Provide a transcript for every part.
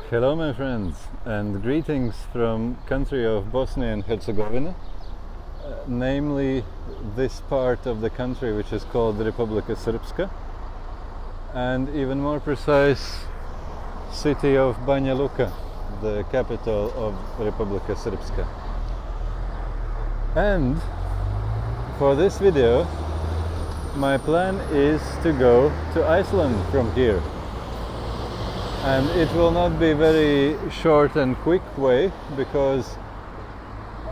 Hello my friends, and greetings from country of Bosnia and Herzegovina, namely this part of the country which is called Republika Srpska, and even more precise, city of Banja Luka, the capital of Republika Srpska. And for this video my plan is to go to Iceland from here. And it will not be very short and quick way, because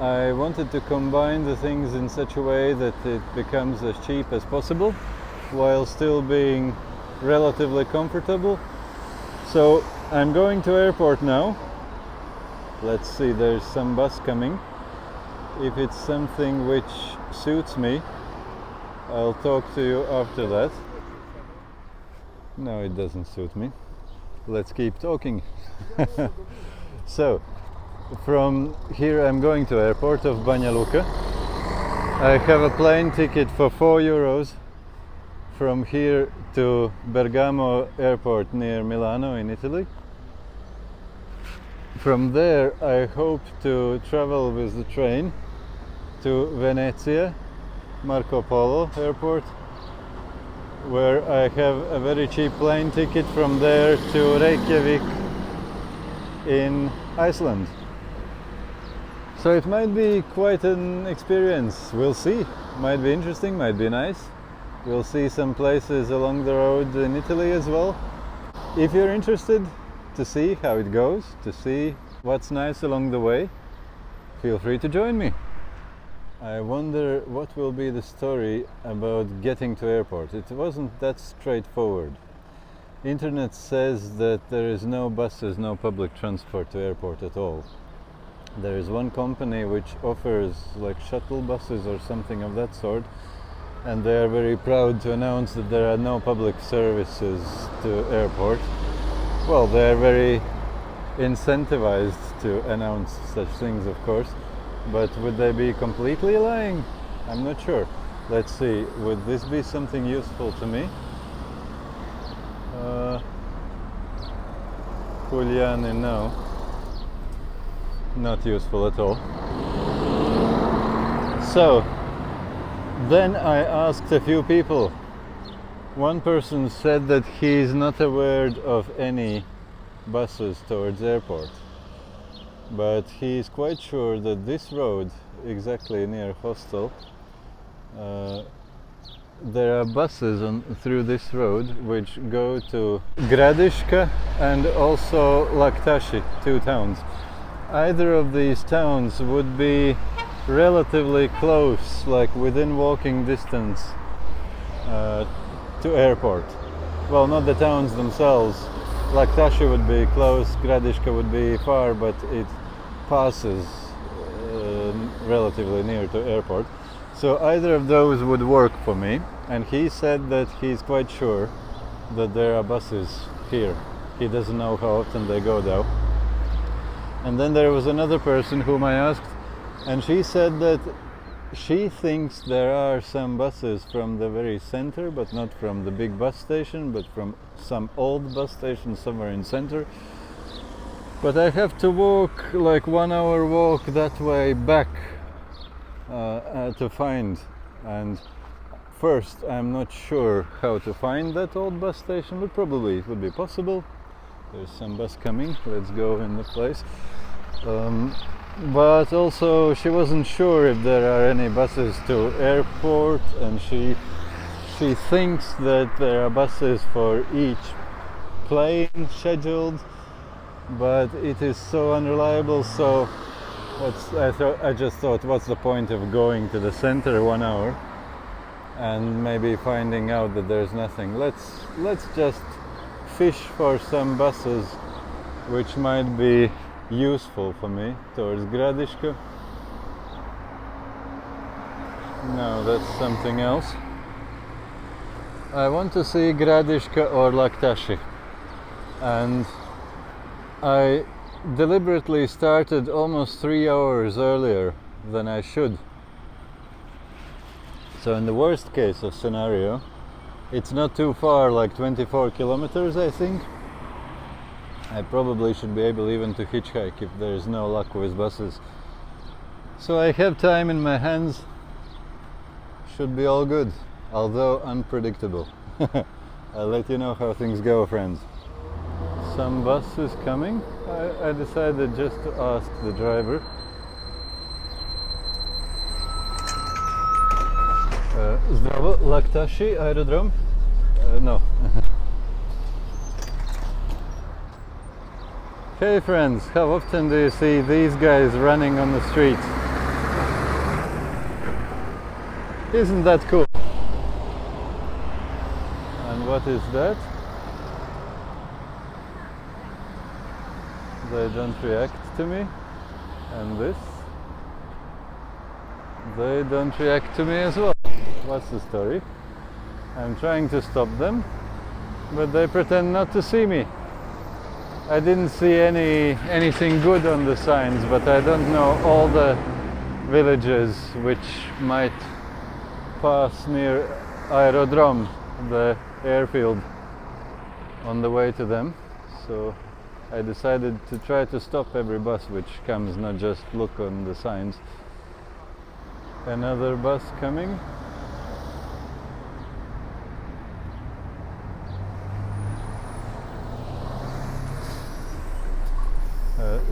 I wanted to combine the things in such a way that it becomes as cheap as possible while still being relatively comfortable. So I'm going to airport now. Let's see, there's some bus coming. If it's something which suits me, I'll talk to you after that. No, it doesn't suit me. Let's keep talking. So, from here I'm going to airport of Banja Luka. I have a plane ticket for €4 from here to Bergamo airport near Milano in Italy. From there I hope to travel with the train to Venice, Marco Polo airport, where I have a very cheap plane ticket from there to Reykjavík in Iceland. So it might be quite an experience. We'll see. Might be interesting, might be nice. We'll see some places along the road in Italy as well. If you're interested to see how it goes, to see what's nice along the way, feel free to join me. I wonder what will be the story about getting to airport. It wasn't that straightforward. Internet says that there is no buses, no public transport to airport at all. There is one company which offers like shuttle buses or something of that sort, and they are very proud to announce that there are no public services to airport. Well, they are very incentivized to announce such things, of course. But would they be completely lying? I'm not sure. Let's see, would this be something useful to me? Juliani, no. Not useful at all. So, then I asked a few people. One person said that he is not aware of any buses towards airport. But he is quite sure that this road, exactly near hostel, there are buses through this road which go to Gradiška and also Laktaši, two towns. Either of these towns would be relatively close, like within walking distance to airport. Well, not the towns themselves. Laktaši would be close, Gradiška would be far, but it passes relatively near to airport. So either of those would work for me, and he said that he's quite sure that there are buses here. He doesn't know how often they go though. And then there was another person whom I asked, and she said that she thinks there are some buses from the very center, but not from the big bus station, but from some old bus station somewhere in center. But I have to walk like 1 hour walk that way back to find. And first, I'm not sure how to find that old bus station, but probably it would be possible. There's some bus coming. Let's go in the place. But also she wasn't sure if there are any buses to airport, and she thinks that there are buses for each plane scheduled, but it is so unreliable. So I just thought, what's the point of going to the center 1 hour and maybe finding out that there's nothing. Let's just fish for some buses which might be useful for me towards Gradiška. No, that's something else. I want to see Gradiška or Laktaši, and I deliberately started almost 3 hours earlier than I should. So in the worst case of scenario, it's not too far, like 24 kilometers I think, I probably should be able even to hitchhike if there is no luck with buses. So I have time in my hands. Should be all good, although unpredictable. I'll let you know how things go, friends. Some bus is coming. I decided just to ask the driver. Zdravo, Laktashi aerodrom? No. Hey friends, how often do you see these guys running on the street? Isn't that cool? And what is that? They don't react to me. And this? They don't react to me as well. What's the story? I'm trying to stop them, but they pretend not to see me. I didn't see anything good on the signs, but I don't know all the villages which might pass near Aerodrom, the airfield, on the way to them. So I decided to try to stop every bus which comes, not just look on the signs. Another bus coming.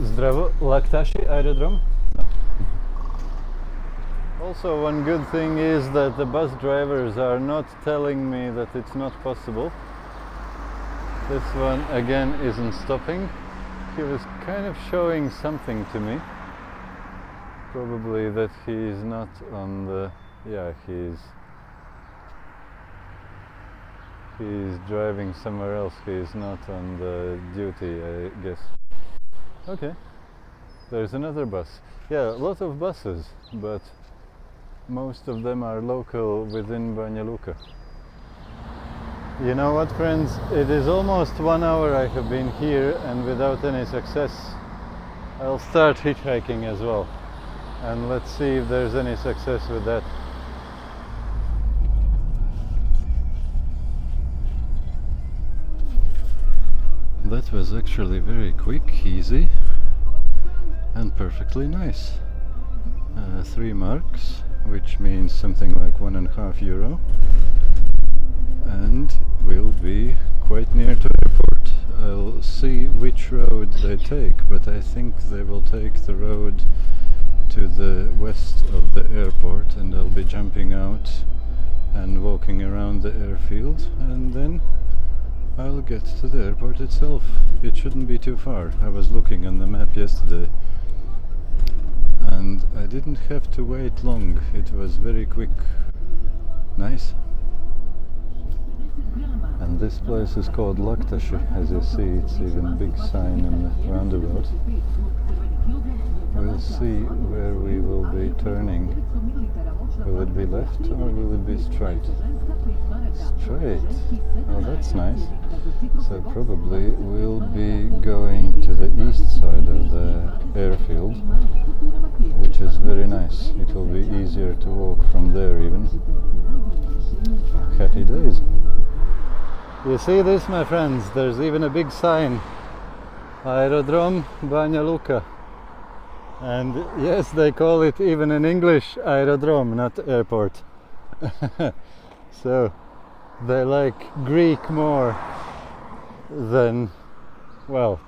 Zdravo, Laktashi aerodrom? No. Also, one good thing is that the bus drivers are not telling me that it's not possible. This one again isn't stopping. He was kind of showing something to me. Probably that he's not on the... yeah, he's driving somewhere else. He's not on the duty, I guess. Okay, there's another bus. Yeah, a lot of buses, but most of them are local within Banja Luka. You know what, friends? It is almost 1 hour I have been here and without any success. I'll start hitchhiking as well. And let's see if there's any success with that. That was actually very quick, easy, and perfectly nice. 3 marks, which means something like €1.50, and we'll be quite near to airport. I'll see which road they take, but I think they will take the road to the west of the airport, and I'll be jumping out and walking around the airfield, and then I'll get to the airport itself. It shouldn't be too far. I was looking on the map yesterday and I didn't have to wait long. It was very quick. Nice. And this place is called Laktashi. As you see, it's even a big sign in the roundabout. We'll see where we will be turning. Will it be left or will it be straight? Straight. Oh, that's nice. So probably we'll be going to the east side of the airfield, which is very nice. It will be easier to walk from there even. Happy days. You see this, my friends? There's even a big sign. Aerodrom Banja Luka. And yes, they call it even in English aerodrome, not airport. So they like Greek more than, well,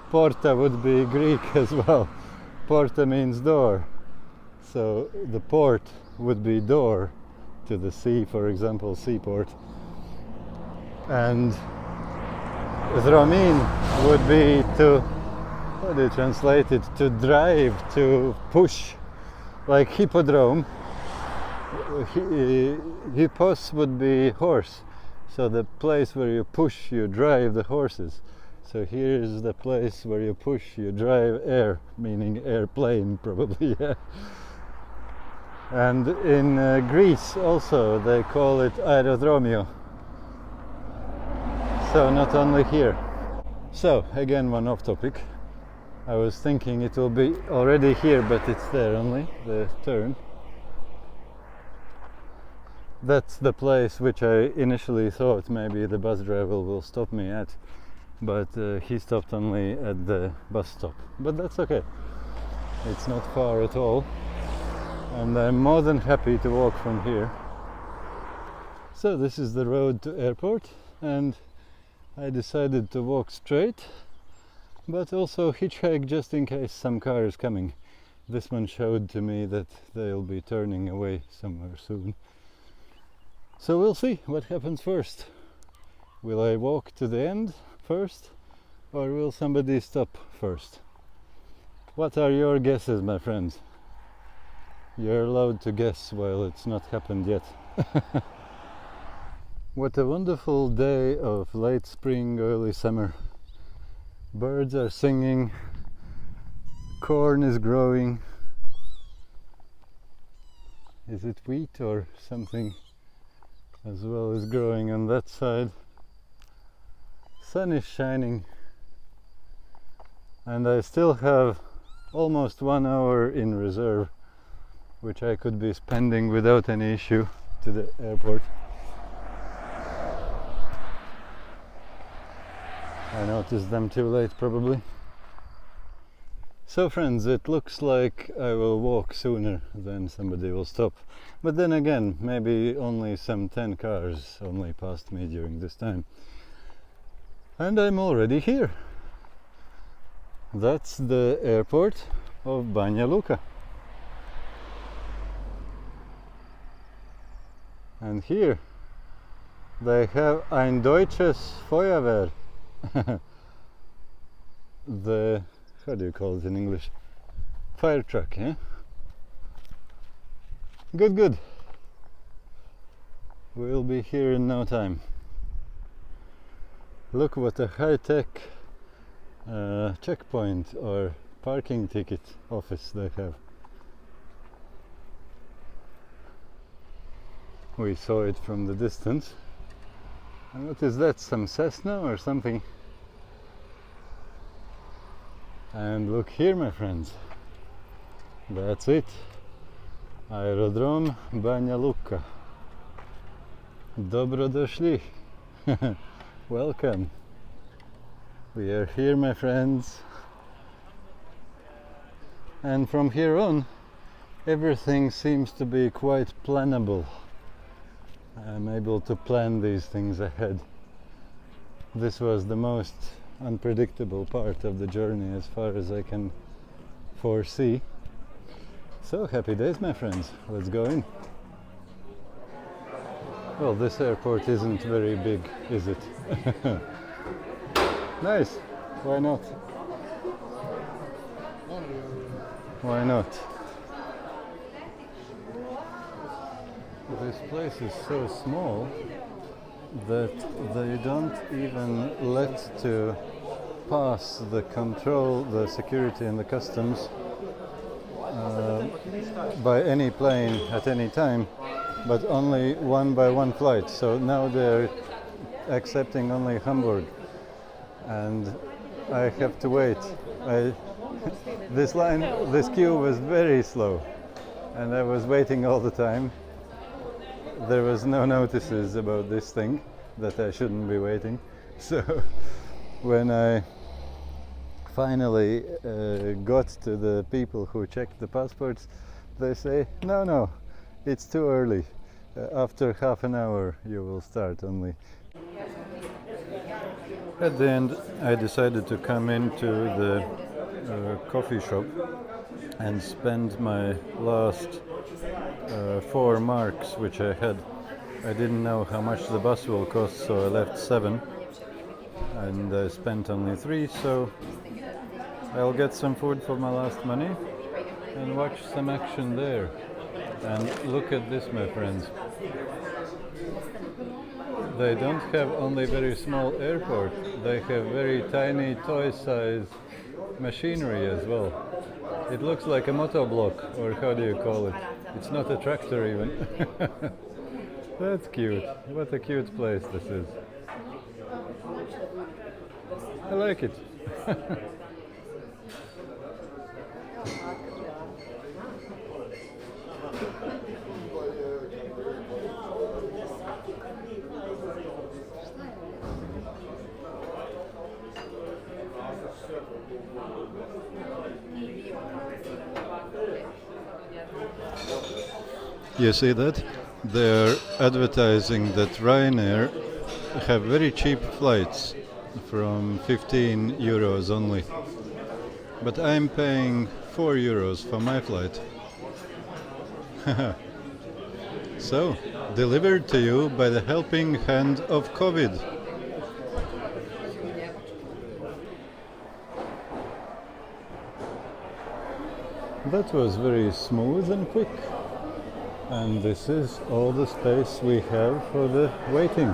porta would be Greek as well. Porta means door. So the port would be door to the sea, for example, seaport. And dromin would be to, how do you translate it? To drive, to push, like hippodrome. Hippos would be horse, so the place where you push, you drive the horses. So here is the place where you push, you drive air, meaning airplane probably. Yeah. And in Greece also they call it aerodromio. So not only here. So again, one off topic. I was thinking it will be already here, but it's there only, the turn. That's the place which I initially thought maybe the bus driver will stop me at. but he stopped only at the bus stop. But that's okay, it's not far at all, and I'm more than happy to walk from here. So this is the road to airport, and I decided to walk straight, but also hitchhike just in case some car is coming. This one showed to me that they'll be turning away somewhere soon. So we'll see what happens first. Will I walk to the end first, or will somebody stop first? What are your guesses, my friends? You're allowed to guess while it's not happened yet. What a wonderful day of late spring, early summer. Birds are singing, corn is growing. Is it wheat or something as well is growing on that side? Sun is shining, and I still have almost 1 hour in reserve, which I could be spending without any issue to the airport. I noticed them too late, probably. So friends, it looks like I will walk sooner than somebody will stop. But then again, maybe only some 10 cars only passed me during this time. And I'm already here. That's the airport of Banja Luka. And here they have ein deutsches Feuerwehr. The, how do you call it in English? Fire truck, yeah? Good, good. We'll be here in no time. Look what a high-tech checkpoint or parking ticket office they have. We saw it from the distance. And what is that, some Cessna or something? And look here, my friends, that's it, Aerodrom Banja Luka. Dobrodošli. Welcome. We are here, my friends, and from here on everything seems to be quite plannable. I'm able to plan these things ahead. This was the most unpredictable part of the journey as far as I can foresee. So happy days, my friends, let's go in. Well, this airport isn't very big, is it? Nice, why not? Why not? This place is so small that they don't even let to pass the control, the security and the customs by any plane at any time, but only one by one flight. So now they're accepting only Hamburg, and I have to wait. This queue was very slow, and I was waiting all the time. There was no notices about this thing that I shouldn't be waiting. So when I finally got to the people who checked the passports, they say, no, it's too early. After half an hour you will start only. At the end I decided to come into the coffee shop and spend my last 4 marks which I had. I didn't know how much the bus will cost, so I left 7 and I spent only 3, so I'll get some food for my last money and watch some action there. And look at this, my friends. They don't have only very small airport, they have very tiny toy-sized machinery as well. It looks like a motoblock, or how do you call it? It's not a tractor even. That's cute. What a cute place this is. I like it. You see that? They're advertising that Ryanair have very cheap flights from 15 euros only. But I'm paying 4 euros for my flight. So, delivered to you by the helping hand of COVID. That was very smooth and quick. And this is all the space we have for the waiting.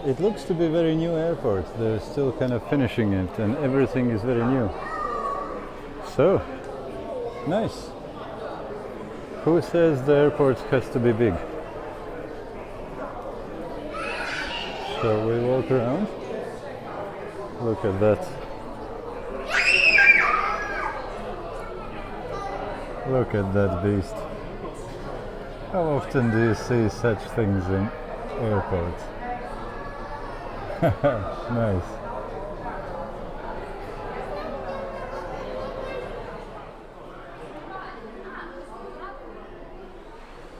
It looks to be a very new airport. They're still kind of finishing it and everything is very new. So, nice. Who says the airport has to be big? So we walk around. Look at that. Look at that beast. How often do you see such things in airports? Nice.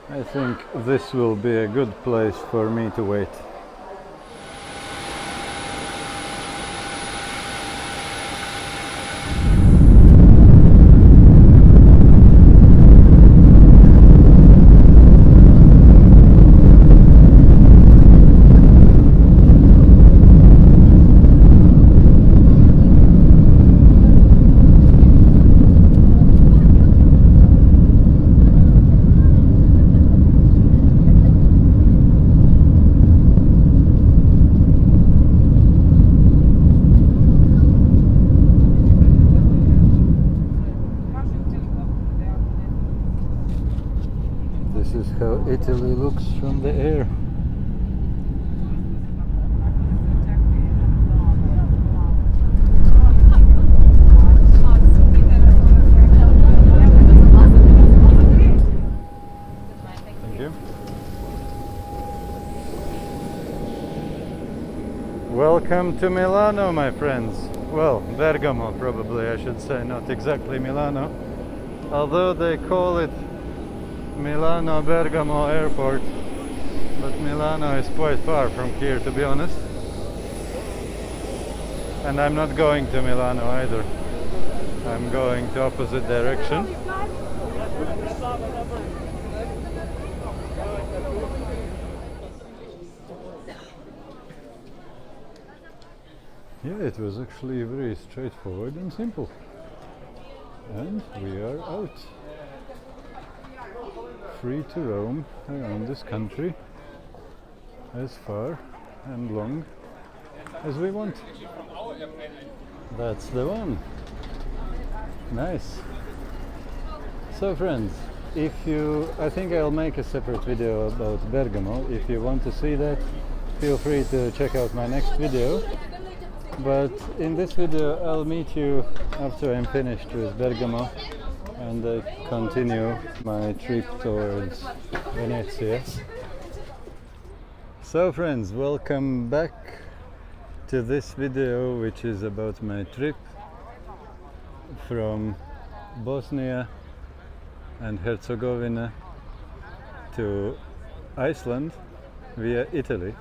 I think this will be a good place for me to wait. This is how Italy looks from the air. Thank you. Welcome to Milano, my friends. Well, Bergamo probably, I should say, not exactly Milano. Although they call it Milano Bergamo Airport, but Milano is quite far from here, to be honest. And I'm not going to Milano either. I'm going to opposite direction. Yeah, it was actually very straightforward and simple. And we are out. Free to roam around this country as far and long as we want. That's the one. Nice. So friends, I think I'll make a separate video about Bergamo. If you want to see that, feel free to check out my next video. But in this video I'll meet you after I'm finished with Bergamo and I continue my trip towards Venice. So friends, welcome back to this video, which is about my trip from Bosnia and Herzegovina to Iceland via Italy.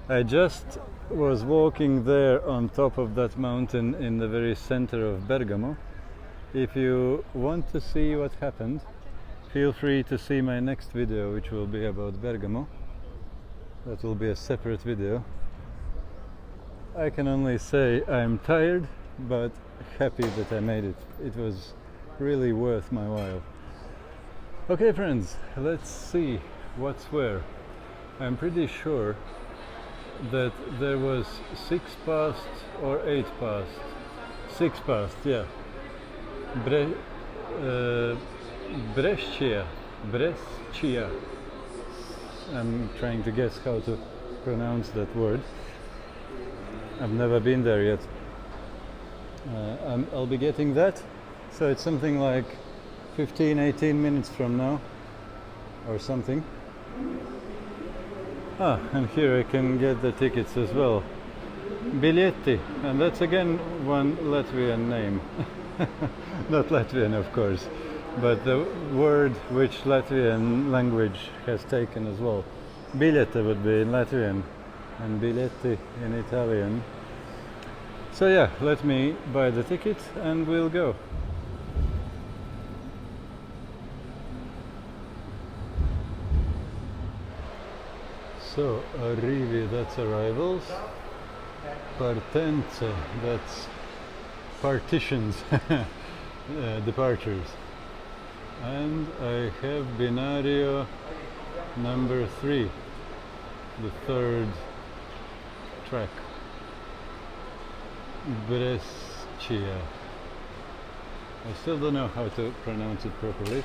I just was walking there on top of that mountain in the very center of Bergamo. If you want to see what happened, feel free to see my next video, which will be about Bergamo. That will be a separate video. I can only say I'm tired, but happy that I made it. It was really worth my while. Okay friends, let's see what's where. I'm pretty sure that there was 6 past or 8 past. 6 past, yeah. Peschiera. I'm trying to guess how to pronounce that word. I've never been there yet. I'll be getting that, so it's something like 15-18 minutes from now or something. And here I can get the tickets as well. Biglietti, and that's again one Latvian name. Not Latvian, of course, but the word which Latvian language has taken as well. Biglietta would be in Latvian and biglietti in Italian. So yeah, let me buy the ticket and we'll go. So, arrivi, that's arrivals. Partenze, that's partitions, departures. And I have binario number 3, the third track. Peschiera. I still don't know how to pronounce it properly.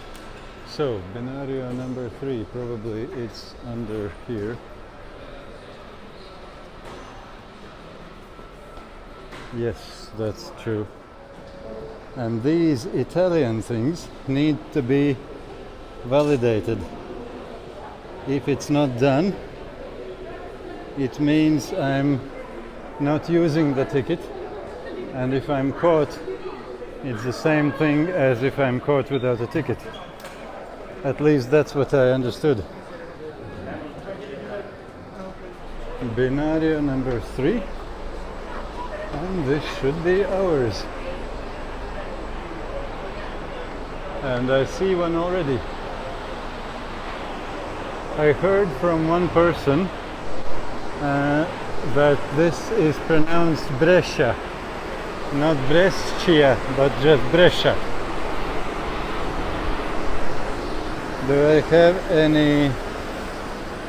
So, binario number 3, probably it's under here. Yes, that's true. And these Italian things need to be validated. If it's not done, it means I'm not using the ticket, and if I'm caught, it's the same thing as if I'm caught without a ticket. At least that's what I understood. Binario number 3. And this should be ours. And I see one already. I heard from one person that this is pronounced Brescia. Not Brescia, but just Brescia. Do I have any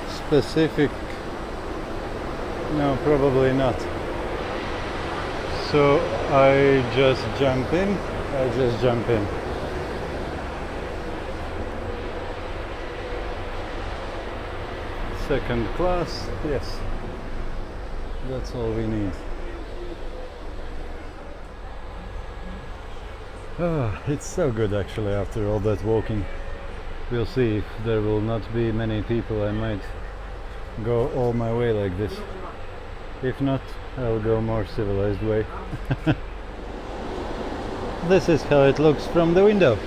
specific? No, probably not. So I just jump in. Second class, yes. That's all we need. Oh, it's so good actually after all that walking. We'll see if there will not be many people. I might go all my way like this. If not, I'll go more civilized way. This is how it looks from the window.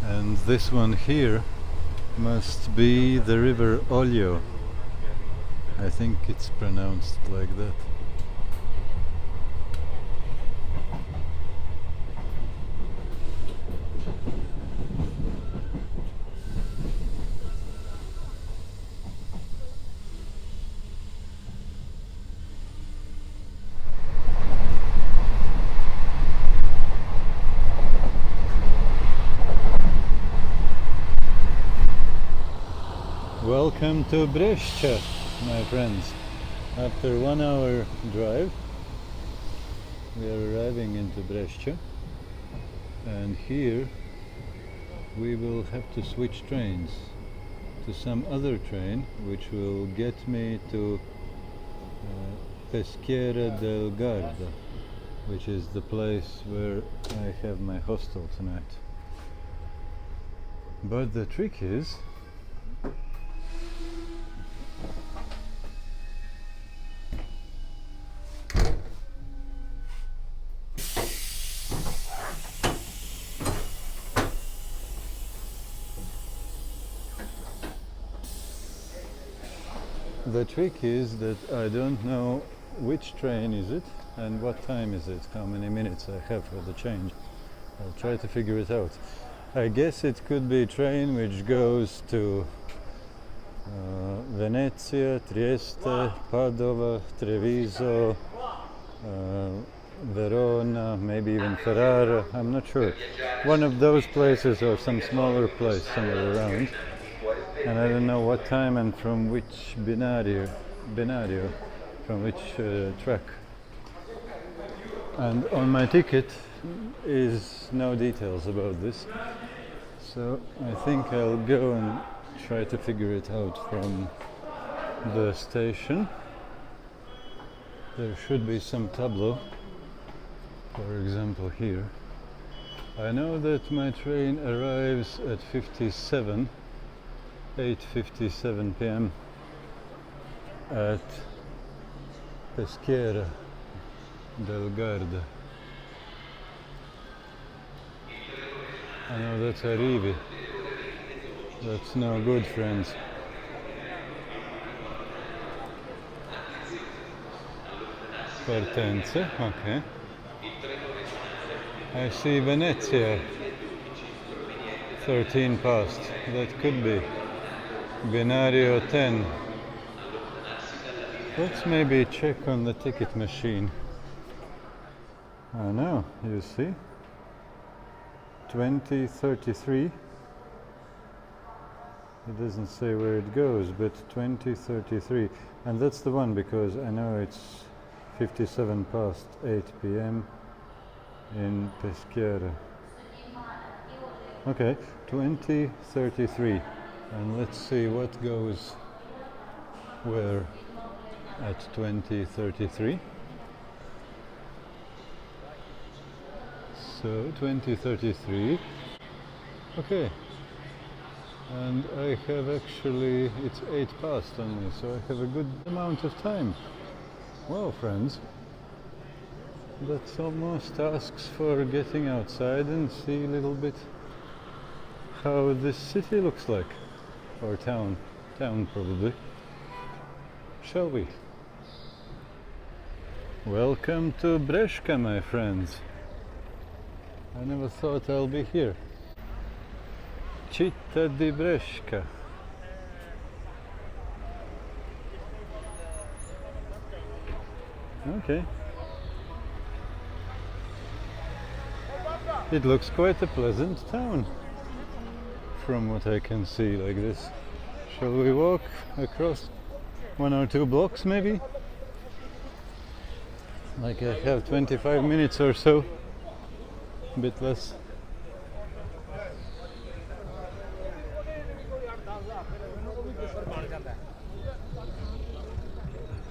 And this one here must be the river Olio. I think it's pronounced like that. Welcome to Brescia, my friends. After 1 hour drive, we are arriving into Brescia, and here we will have to switch trains to some other train which will get me to Peschiera del Garda, which is the place where I have my hostel tonight. But the trick is that I don't know which train is it and what time is it, how many minutes I have for the change. I'll try to figure it out. I guess it could be a train which goes to Venezia, Trieste, Padova, Treviso, Verona, maybe even Ferrara, I'm not sure. One of those places or some smaller place somewhere around. And I don't know what time and from which binario, from which track. And on my ticket is no details about this. So I think I'll go and try to figure it out from the station. There should be some tableau, for example here. I know that my train arrives at 8:57 p.m. at Peschiera del Garda. I know that's arrivi. That's no good, friends. Partenze, okay. I see Venezia, 13 past, that could be. Binario 10. Let's maybe check on the ticket machine. I know, you see. 2033. It doesn't say where it goes, but 2033. And that's the one because I know it's 57 past 8 p.m. in Peschiera. Okay, 2033. And let's see what goes where at 2033. So 2033. Okay. And I have actually, it's 8 past only, so I have a good amount of time. Well, friends, that almost asks for getting outside and see a little bit how this city looks like. Or town probably. Shall we? Welcome to Breška, my friends. I never thought I'll be here. Città di Breška. Okay. It looks quite a pleasant town from what I can see like this. Shall we walk across 1 or 2 blocks maybe? Like I have 25 minutes or so, a bit less.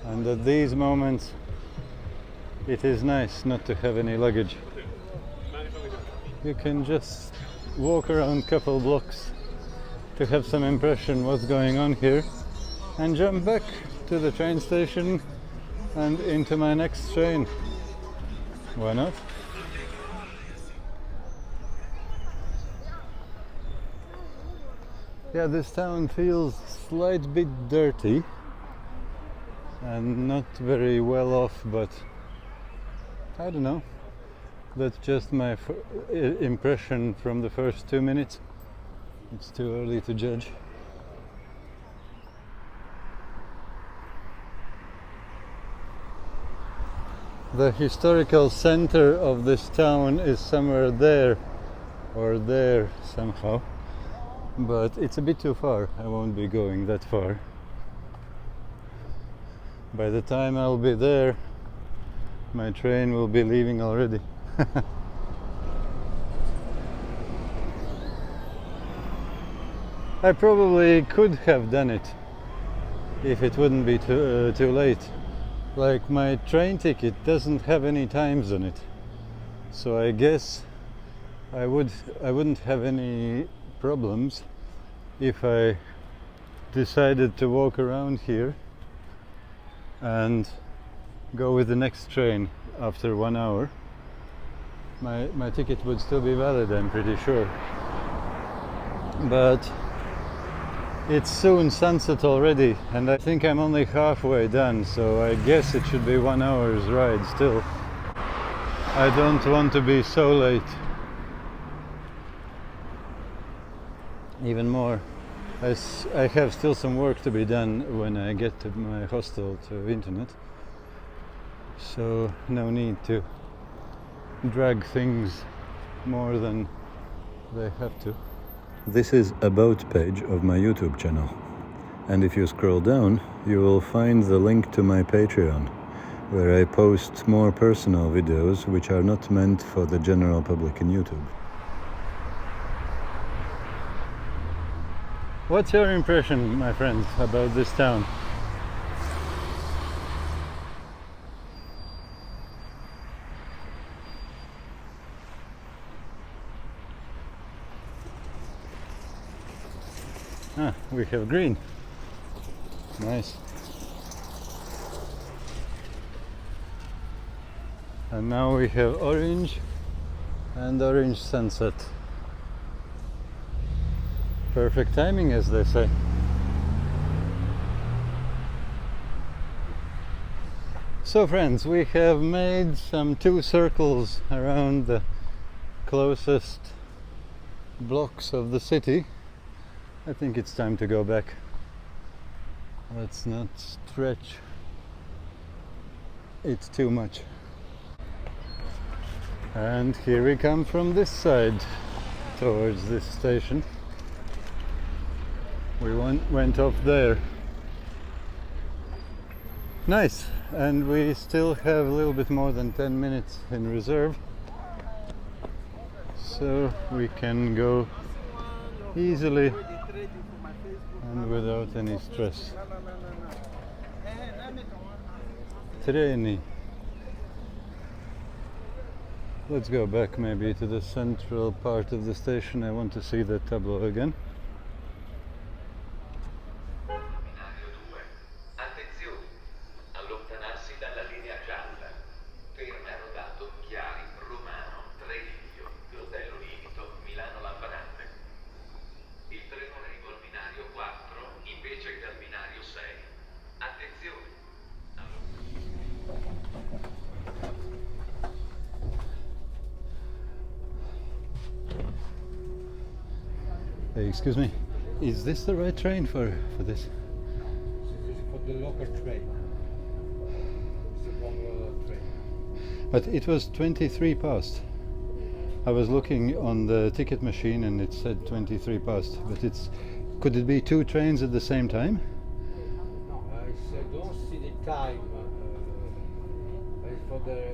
And at these moments it is nice not to have any luggage. You can just walk around a couple blocks to have some impression what's going on here and jump back to the train station and into my next train. Why not? Yeah, this town feels slight bit dirty and not very well off, but I don't know. That's just my impression from the first 2 minutes. It's too early to judge. The historical center of this town is somewhere there or there somehow, but it's a bit too far. I won't be going that far. By the time I'll be there, my train will be leaving already. I probably could have done it if it wouldn't be too late. Like my train ticket doesn't have any times on it, so I guess I wouldn't have any problems if I decided to walk around here and go with the next train after 1 hour. My ticket would still be valid, I'm pretty sure. But it's soon sunset already, and I think I'm only halfway done, so I guess it should be 1 hour's ride still. I don't want to be so late. Even more. I have still some work to be done when I get to my hostel to internet. So no need to drag things more than they have to. This is about page of my YouTube channel, and if you scroll down you will find the link to my Patreon, where I post more personal videos which are not meant for the general public in YouTube. What's your impression, my friend, about this town? Ah, we have green. Nice. And now we have orange and orange sunset. Perfect timing, as they say. So friends, we have made some 2 circles around the closest blocks of the city. I think it's time to go back. Let's not stretch it too much. And here we come from this side towards this station. We went off there. Nice, and we still have a little bit more than 10 minutes in reserve, so we can go easily and without any stress. Treni. Let's go back maybe to the central part of the station. I want to see the tableau again. Hey, excuse me, is this the right train for this? This is for the local train. It's a long train. But it was 23 past. I was looking on the ticket machine and it said 23 past. But could it be 2 trains at the same time? No, I don't see the time.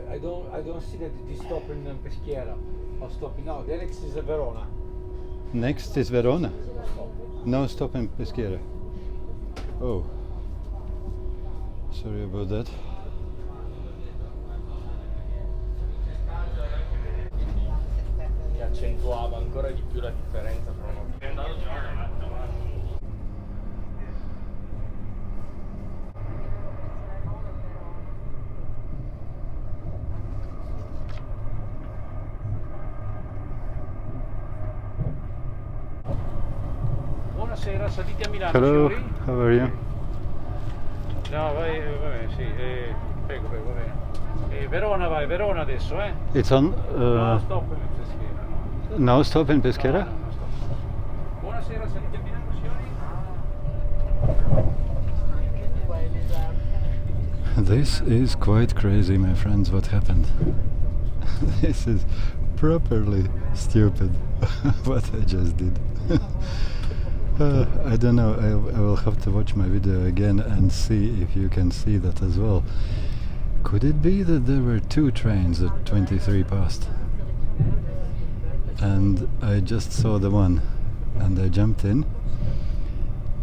I don't see that it is stopping in Peschiera or stopping. No, the next is Verona. Next is Verona. No stop in Peschiera. Oh, sorry about that. Che accentuava ancora di più la differenza tra una. Buonasera, saliti a Milano, Hello, signori? how are you? No, vai, va bene, sì, prego, va bene. Verona vai, Verona adesso, eh? It's on. No, stop in Peschiera, no. No stop in Peschiera? No, stop. Buonasera, saliti a Milano, signori? This is quite crazy, my friends, what happened. This is properly stupid, what I just did. I don't know, I will have to watch my video again and see if you can see that as well. Could it be that there were 2 trains at 23 past? And I just saw the one and I jumped in,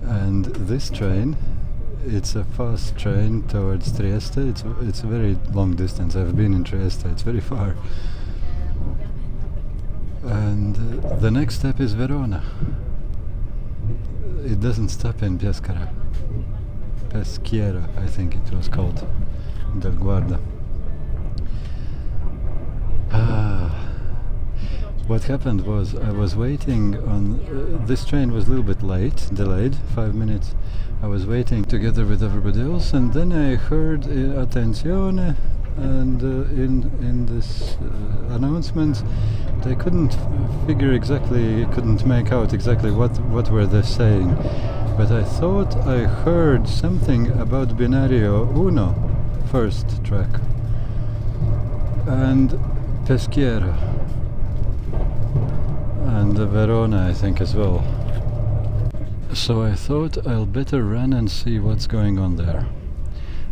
and this train, it's a fast train towards Trieste. It's a very long distance. I've been in Trieste, it's very far. And the next step is Verona. It doesn't stop in Peschiera, I think it was called, del Guarda. What happened was I was waiting on, this train was a little bit late, delayed, 5 minutes. I was waiting together with everybody else, and then I heard attenzione, and in this announcement they couldn't couldn't make out exactly what were they saying, but I thought I heard something about Binario Uno, first track, and Peschiera, and Verona I think as well. So I thought I'll better run and see what's going on there.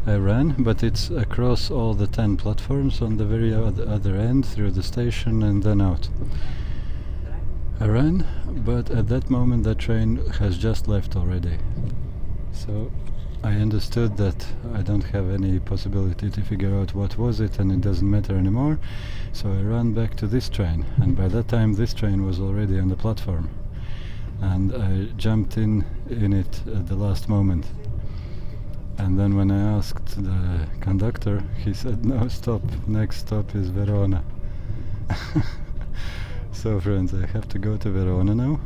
I ran, but it's across all the 10 platforms on the very other end, through the station and then out. I ran, but at that moment the train has just left already. So I understood that I don't have any possibility to figure out what was it, and it doesn't matter anymore. So I ran back to this train, and by that time this train was already on the platform, and I jumped in it at the last moment. And then when I asked the conductor, he said, no, stop, next stop is Verona. So friends, I have to go to Verona now,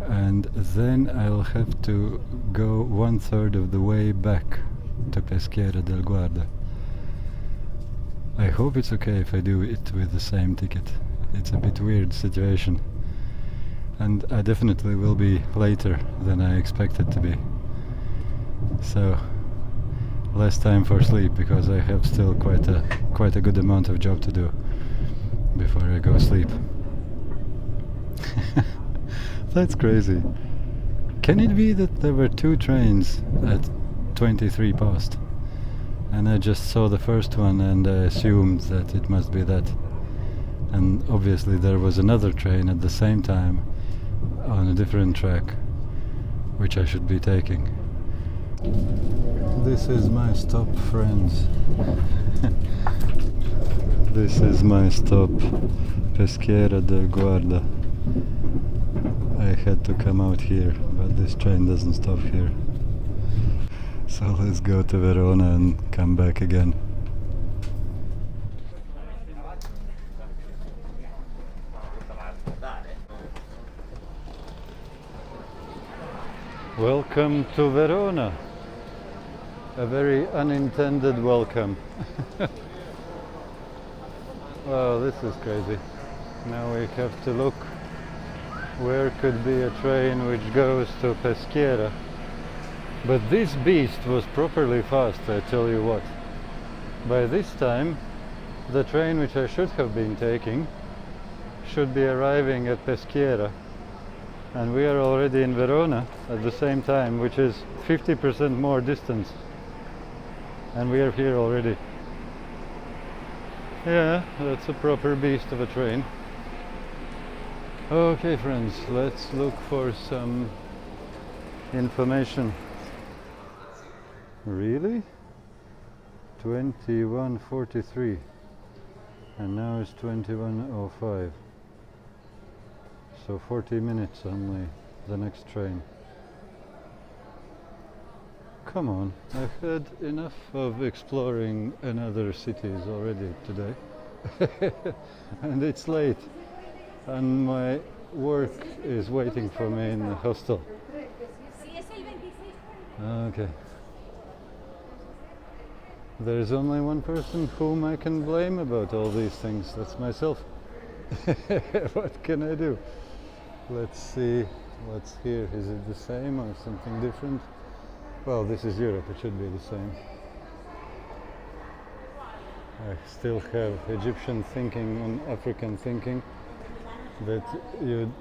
and then I'll have to go 1/3 of the way back to Peschiera del Guarda. I hope it's okay if I do it with the same ticket. It's a bit weird situation, and I definitely will be later than I expected to be. So less time for sleep, because I have still quite a good amount of job to do before I go sleep. That's crazy. Can it be that there were 2 trains at 23 past, and I just saw the first one and I assumed that it must be that, and obviously there was another train at the same time on a different track which I should be taking. This is my stop, friends. This is my stop, Peschiera del Guarda. I had to come out here, but this train doesn't stop here. So let's go to Verona and come back again. Welcome to Verona. A very unintended welcome. Wow, this is crazy. Now we have to look where could be a train which goes to Peschiera. But this beast was properly fast, I tell you what. By this time, the train which I should have been taking should be arriving at Peschiera. And we are already in Verona at the same time, which is 50% more distance. And we are here already. Yeah, that's a proper beast of a train. Okay friends, let's look for some information. Really? 21:43, and now it's 21:05. So 40 minutes only, the next train. Come on, I've had enough of exploring another cities already today. And it's late, and my work is waiting for me in the hostel. Okay. There's only one person whom I can blame about all these things. That's myself. What can I do? Let's see what's here. Is it the same or something different? Well, this is Europe. It should be the same. I still have Egyptian thinking and African thinking, that you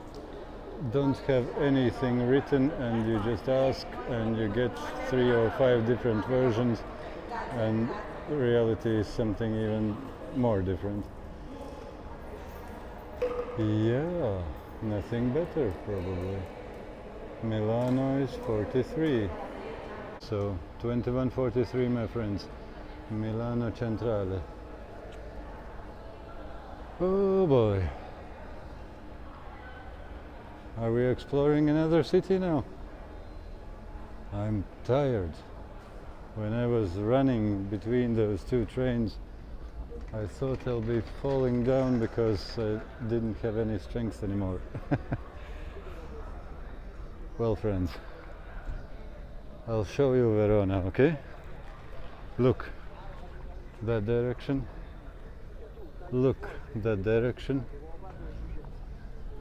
don't have anything written and you just ask and you get 3 or 5 different versions, and reality is something even more different. Yeah, nothing better probably. Milano is 43. So 21:43, my friends. Milano Centrale. Oh boy. Are we exploring another city now? I'm tired. When I was running between those 2 trains, I thought I'll be falling down because I didn't have any strength anymore. Well, friends, I'll show you Verona, okay? Look, that direction. Look, that direction.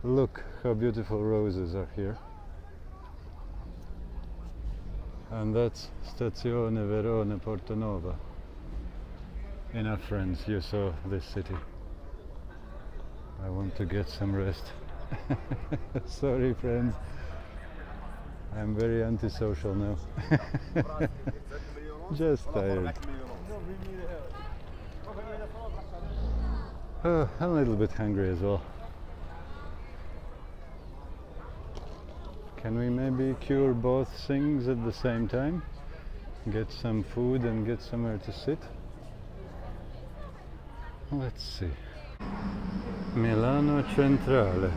Look how beautiful roses are here. And that's Stazione Verona Portanova. Enough, friends, you saw this city. I want to get some rest. Sorry, friends. I'm very antisocial now. Just tired. Oh, I'm a little bit hungry as well. Can we maybe cure both things at the same time? Get some food and get somewhere to sit? Let's see. Milano Centrale.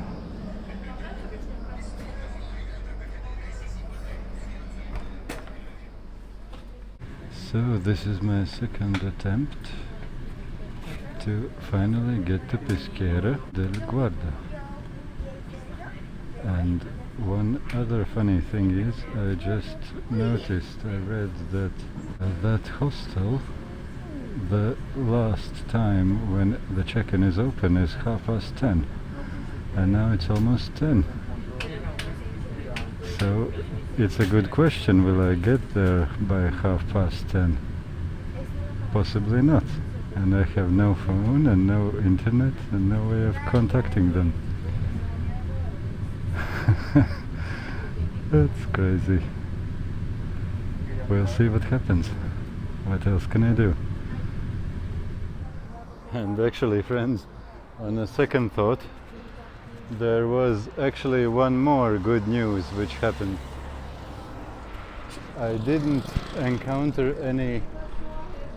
So this is my second attempt to finally get to Peschiera del Guarda. And one other funny thing is, I just noticed, I read that that hostel, the last time when the check-in is open is 10:30, and now it's almost 10. So it's a good question, will I get there by 10:30? Possibly not. And I have no phone and no internet and no way of contacting them. That's crazy. We'll see what happens. What else can I do? And actually, friends, on a second thought, there was actually one more good news which happened. I didn't encounter any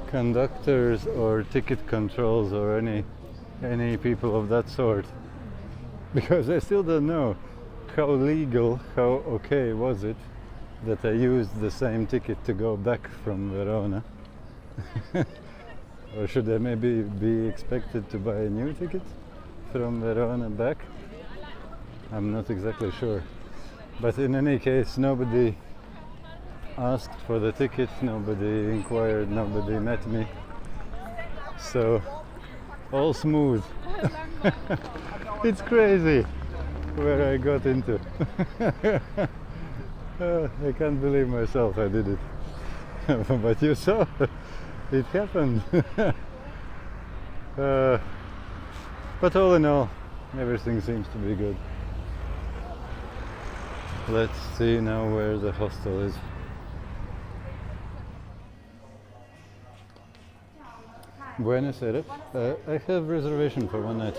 conductors or ticket controls or any people of that sort, because I still don't know how legal, how okay was it that I used the same ticket to go back from Verona. Or should I maybe be expected to buy a new ticket from Verona back? I'm not exactly sure. But in any case, nobody asked for the ticket, nobody inquired, nobody met me. So, all smooth. It's crazy where I got into. I can't believe myself I did it. But you saw, it happened. But all in all, everything seems to be good. Let's see now where the hostel is. Buenos Aires. I have reservation for one night.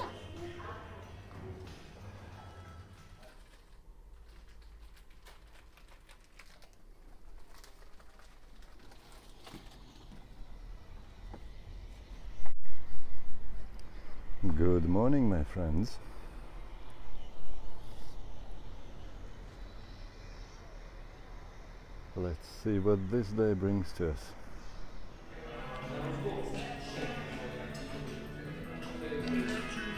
Good morning, my friends. Let's see what this day brings to us.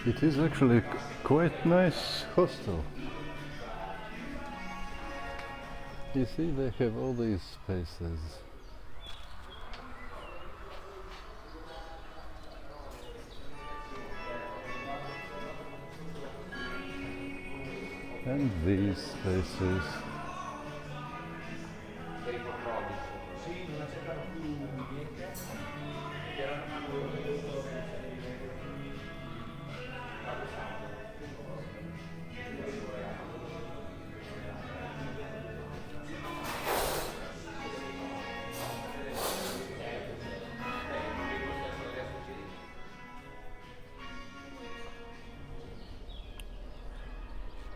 It is actually quite nice hostel. You see, they have all these spaces. And these spaces.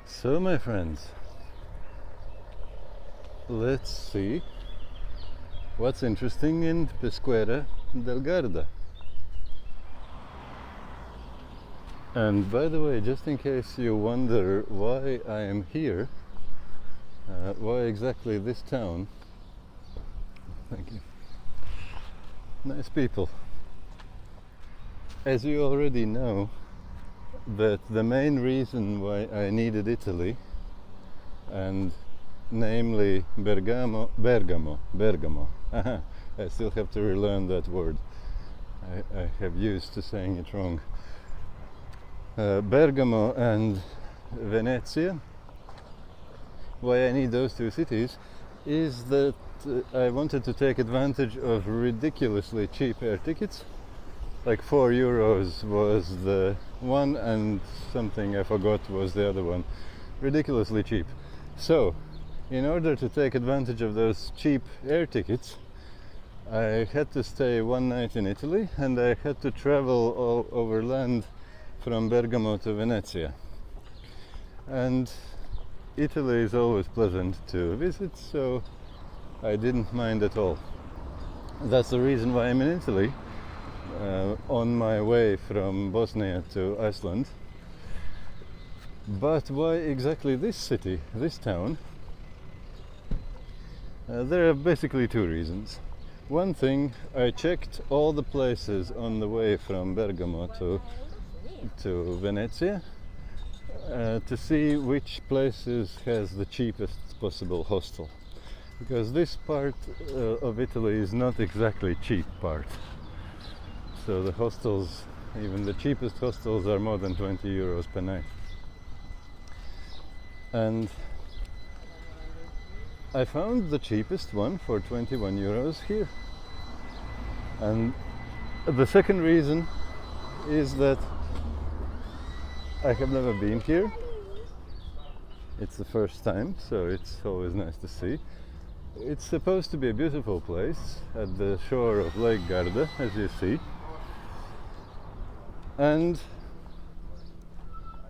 So, my friends, let's see what's interesting in Peschiera del Garda. And by the way, just in case you wonder why I am here, why exactly this town, thank you, nice people. As you already know, that the main reason why I needed Italy, and namely Bergamo, I still have to relearn that word. I have used to saying it wrong. Bergamo and Venezia, why I need those two cities is that I wanted to take advantage of ridiculously cheap air tickets. Like €4 was the one, and something I forgot was the other one. Ridiculously cheap. So, in order to take advantage of those cheap air tickets, I had to stay one night in Italy, and I had to travel all over land from Bergamo to Venezia. And Italy is always pleasant to visit, so I didn't mind at all. That's the reason why I'm in Italy, on my way from Bosnia to Iceland. But why exactly this city, this town? There are basically two reasons. One thing, I checked all the places on the way from Bergamo to Venezia to see which places has the cheapest possible hostel. Because this part of Italy is not exactly cheap part. So the hostels, even the cheapest hostels, are more than 20 euros per night. And I found the cheapest one for 21 euros here. And the second reason is that I have never been here. It's the first time, so it's always nice to see. It's supposed to be a beautiful place at the shore of Lake Garda, as you see. And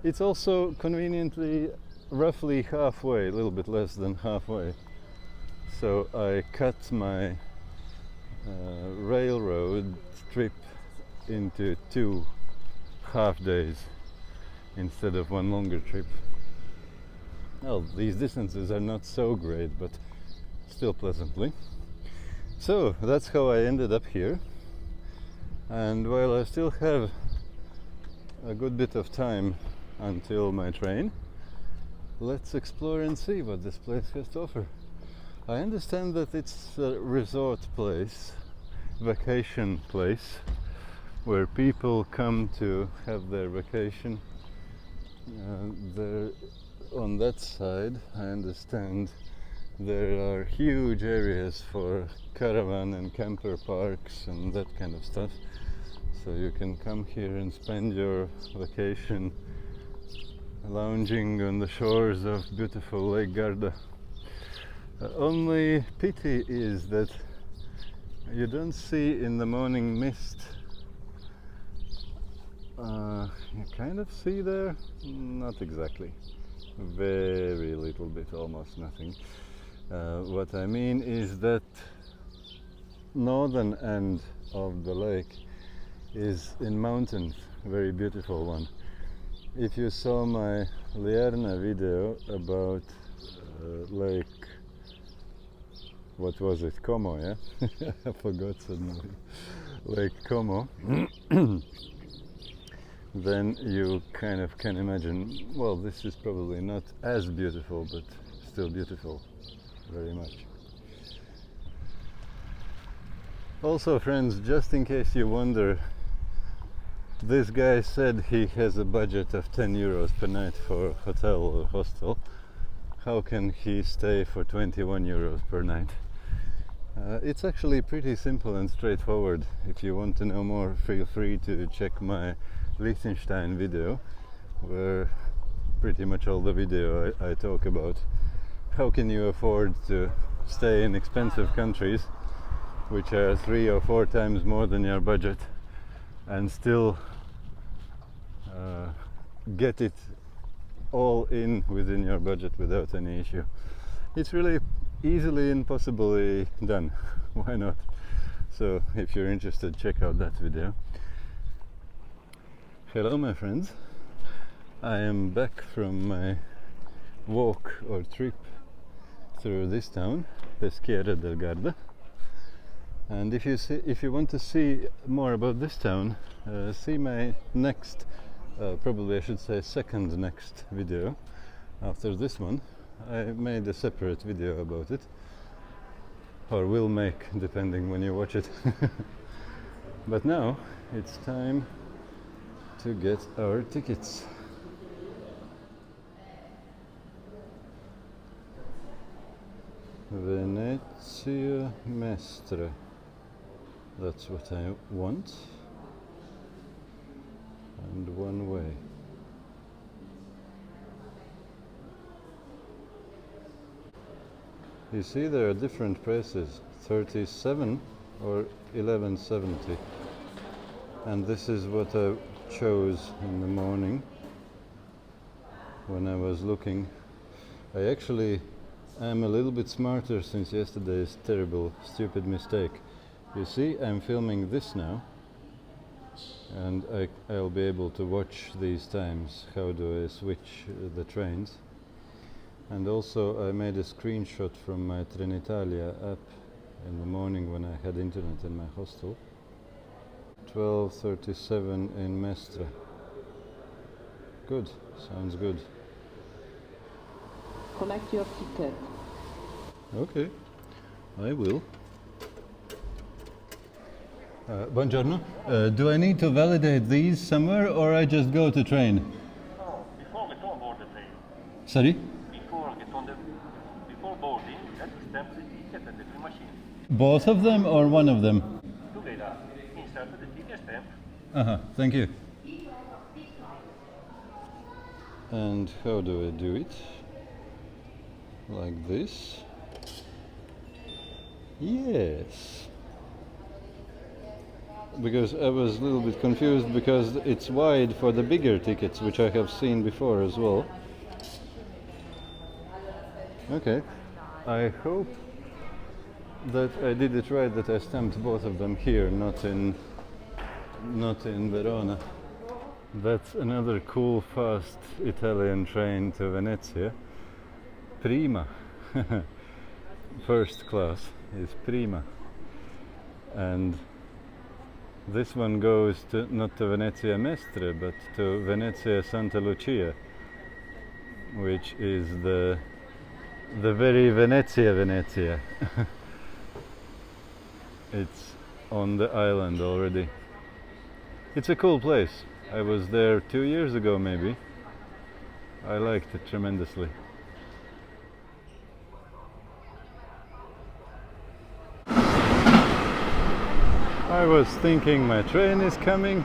it's also conveniently roughly halfway, a little bit less than halfway. So I cut my railroad trip into 2 half days instead of one longer trip. Well, these distances are not so great, but still pleasantly. So that's how I ended up here. And while I still have a good bit of time until my train, let's explore and see what this place has to offer. I understand that it's a resort place, vacation place, where people come to have their vacation. There, on that side, I understand there are huge areas for caravan and camper parks and that kind of stuff. So you can come here and spend your vacation lounging on the shores of beautiful Lake Garda. Only pity is that you don't see in the morning mist. You kind of see there, not exactly, very little bit, almost nothing. What I mean is that northern end of the lake is in mountains, very beautiful one. If you saw my Lierna video about Lake, what was it, Como, yeah? I forgot suddenly. Lake Como. Then you kind of can imagine, well, this is probably not as beautiful, but still beautiful, very much. Also, friends, just in case you wonder, this guy said he has a budget of 10 euros per night for hotel or hostel. How can he stay for 21 euros per night? It's actually pretty simple and straightforward. If you want to know more, feel free to check my Liechtenstein video, where pretty much all the video I talk about how can you afford to stay in expensive countries which are 3 or 4 times more than your budget and still get it all in within your budget without any issue. It's really easily and possibly done. Why not? So if you're interested, check out that video. Hello my friends, I am back from my walk or trip through this town, Peschiera del Garda. And if you want to see more about this town, see my next, probably I should say second next video after this one. I made a separate video about it, or will make, depending when you watch it. But now it's time to get our tickets. Venezia Mestre, that's what I want, and one way. You see there are different prices, 37 or 11.70, and this is what I chose in the morning when I was looking. I actually am a little bit smarter since yesterday's terrible, stupid mistake. You see, I'm filming this now, and I'll be able to watch these times. How do I switch the trains? And also I made a screenshot from my Trenitalia app in the morning when I had internet in my hostel. 12:37 in Mestre. Good, sounds good. Collect your ticket. Okay, I will. Buongiorno. Do I need to validate these somewhere, or I just go to train? No, before get on board the train. Sorry? Before boarding, let's stamp the ticket at the free machine. Both of them or one of them? Together, insert the ticket stamp. Thank you. And how do I do it? Like this? Yes. Because I was a little bit confused because it's wide for the bigger tickets, which I have seen before as well. Okay. I hope that I did it right, that I stamped both of them here, not in Verona. That's another cool, fast Italian train to Venezia. Prima. First class is Prima. And this one goes to, not to Venezia Mestre, but to Venezia Santa Lucia, which is the very Venezia. It's on the island already. It's a cool place. I was there 2 years ago maybe. I liked it tremendously. I was thinking my train is coming,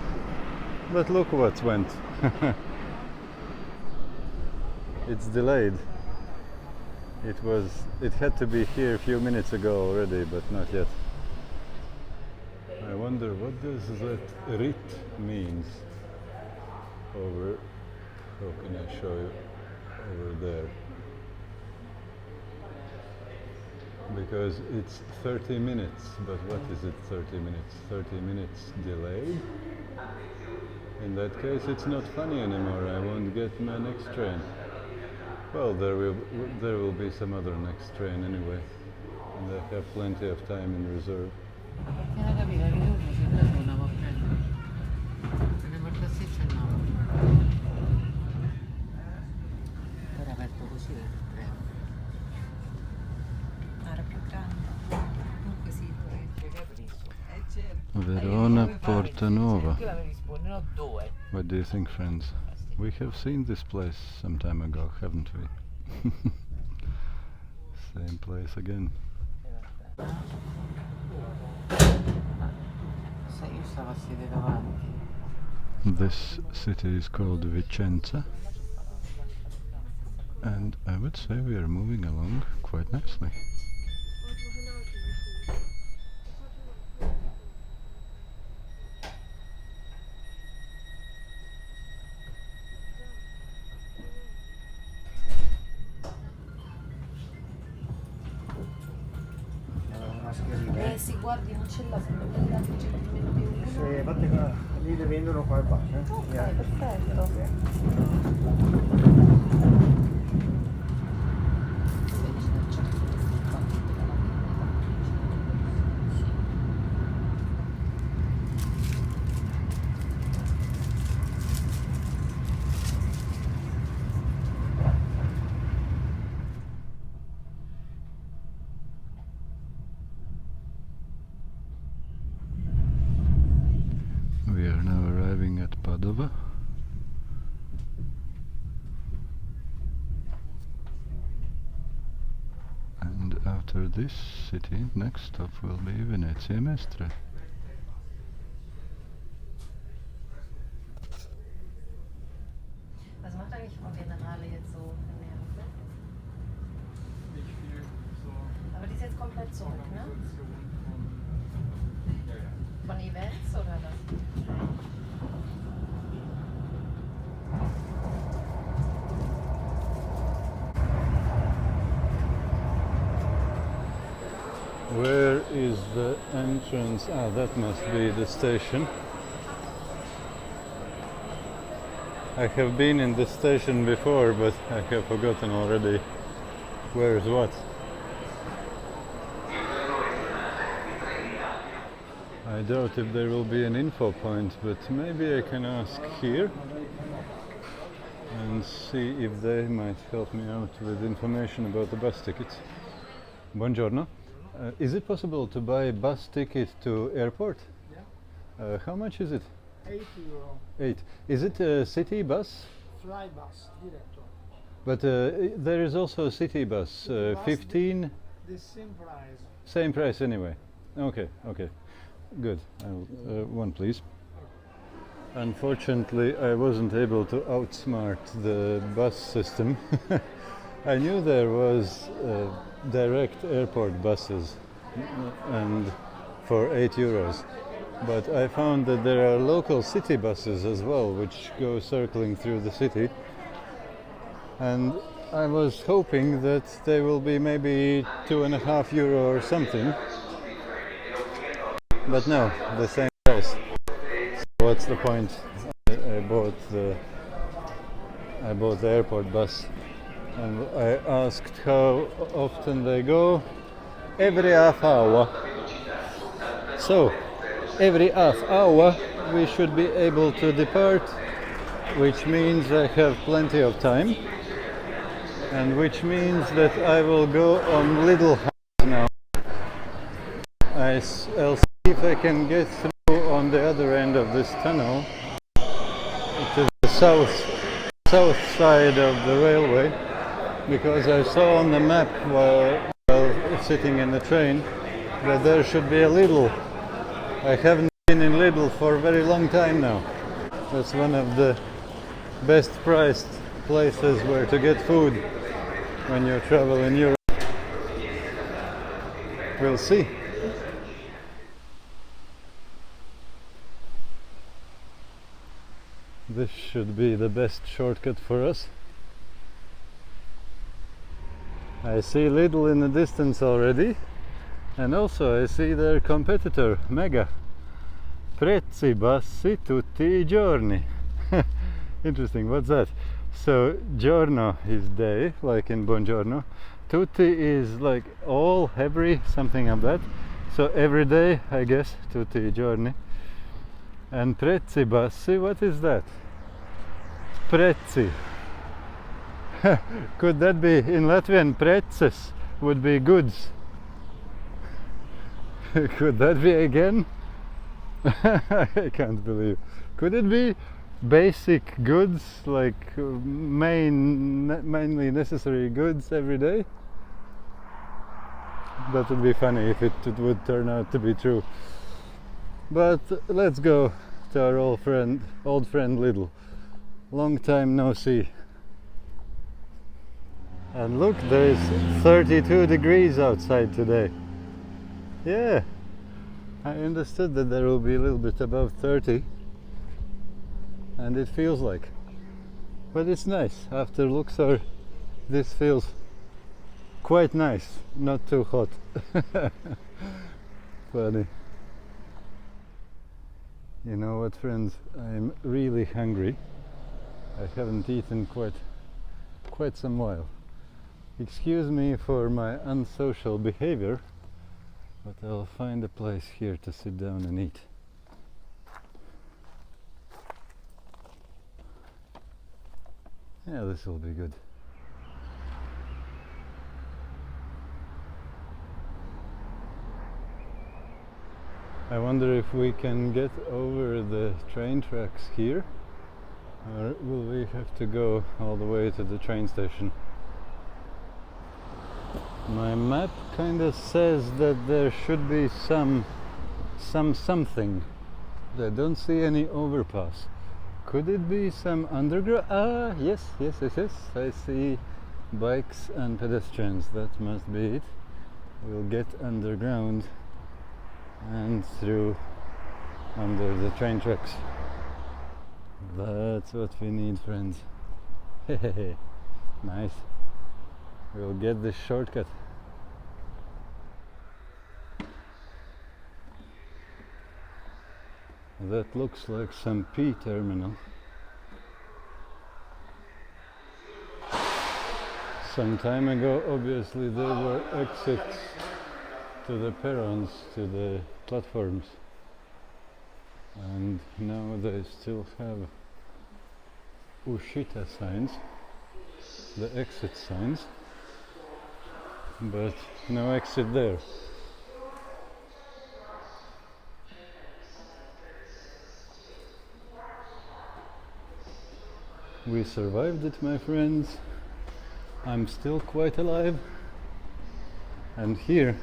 but look what's went. It's delayed. It had to be here a few minutes ago already, but not yet. I wonder what does that rit means over, how can I show you, over there? Because it's 30 minutes, but what is it 30 minutes? 30 minutes delayed? In that case it's not funny anymore, I won't get my next train. Well, there will be some other next train anyway, and I have plenty of time in reserve. Verona Porta Nuova. What do you think, friends? We have seen this place some time ago, haven't we? Same place again. This city is called Vicenza, and I would say we are moving along quite nicely. Sì, guardi, non ce l'ho, se non me la dice che mi metti uno. Se fate qua, lì le vendono qua e basta. Ok, perfetto. We are now arriving at Padova. And after this city, next stop will be Venezia Mestre. Was macht eigentlich Frau Generale jetzt so in der Nicht viel so Aber die ist jetzt komplett zurück, ne? Von Events oder was? Where is the entrance? Ah, that must be the station. I have been in this station before, but I have forgotten already where is what. I doubt if there will be an info point, but maybe I can ask here and see if they might help me out with information about the bus tickets. Buongiorno. Is it possible to buy a bus ticket to airport? Yeah. How much is it? €8. 8. Is it a city bus? Fly bus, diretto. But there is also a city bus, City bus, 15, The same price. same price anyway. Okay, okay, good. One please. Unfortunately, I wasn't able to outsmart the bus system. I knew there was direct airport buses and for €8, but I found that there are local city buses as well, which go circling through the city. And I was hoping that they will be maybe €2.50 or something, but no, the same price. So what's the point? I bought the airport bus, and I asked how often they go. Every half hour. So every half hour we should be able to depart, which means I have plenty of time. And which means that I will go on Little House now. I'll see if I can get through on the other end of this tunnel to the south side of the railway, because I saw on the map while sitting in the train that there should be a Lidl. I haven't been in Lidl for a very long time now. That's one of the best priced places where to get food when you travel in Europe. We'll see. This should be the best shortcut for us. I see Lidl in the distance already, and also I see their competitor, Mega. Prezzi bassi tutti I giorni. Interesting, what's that? So giorno is day, like in buongiorno. Tutti is like all, every, something like that. So every day, I guess, tutti I giorni. And prezzi bassi, what is that? Prezzi. Could that be in Latvian? Preces would be goods. Could that be again? I can't believe. Could it be basic goods, like mainly necessary goods every day? That would be funny if it would turn out to be true. But let's go to our old friend Lidl. Long time no see. And look, there's 32 degrees outside today. Yeah, I understood that there will be a little bit above 30. And it feels like, but it's nice. After Luxor, this feels quite nice, not too hot. Funny. You know what, friends, I'm really hungry. I haven't eaten quite some while. Excuse me for my unsocial behavior, but I'll find a place here to sit down and eat. Yeah, this will be good. I wonder if we can get over the train tracks here, or will we have to go all the way to the train station? My map kind of says that there should be something. I don't see any overpass. Could it be some underground? Ah, yes. I see bikes and pedestrians. That must be it. We'll get underground and through under the train tracks. That's what we need, friends. Hehehe. Nice. We'll get this shortcut. That looks like some P terminal. Some time ago, obviously, there were exits to the perrons, to the platforms. And now they still have Ushita signs, the exit signs, but no exit there. We survived it, my friends. I'm still quite alive. And here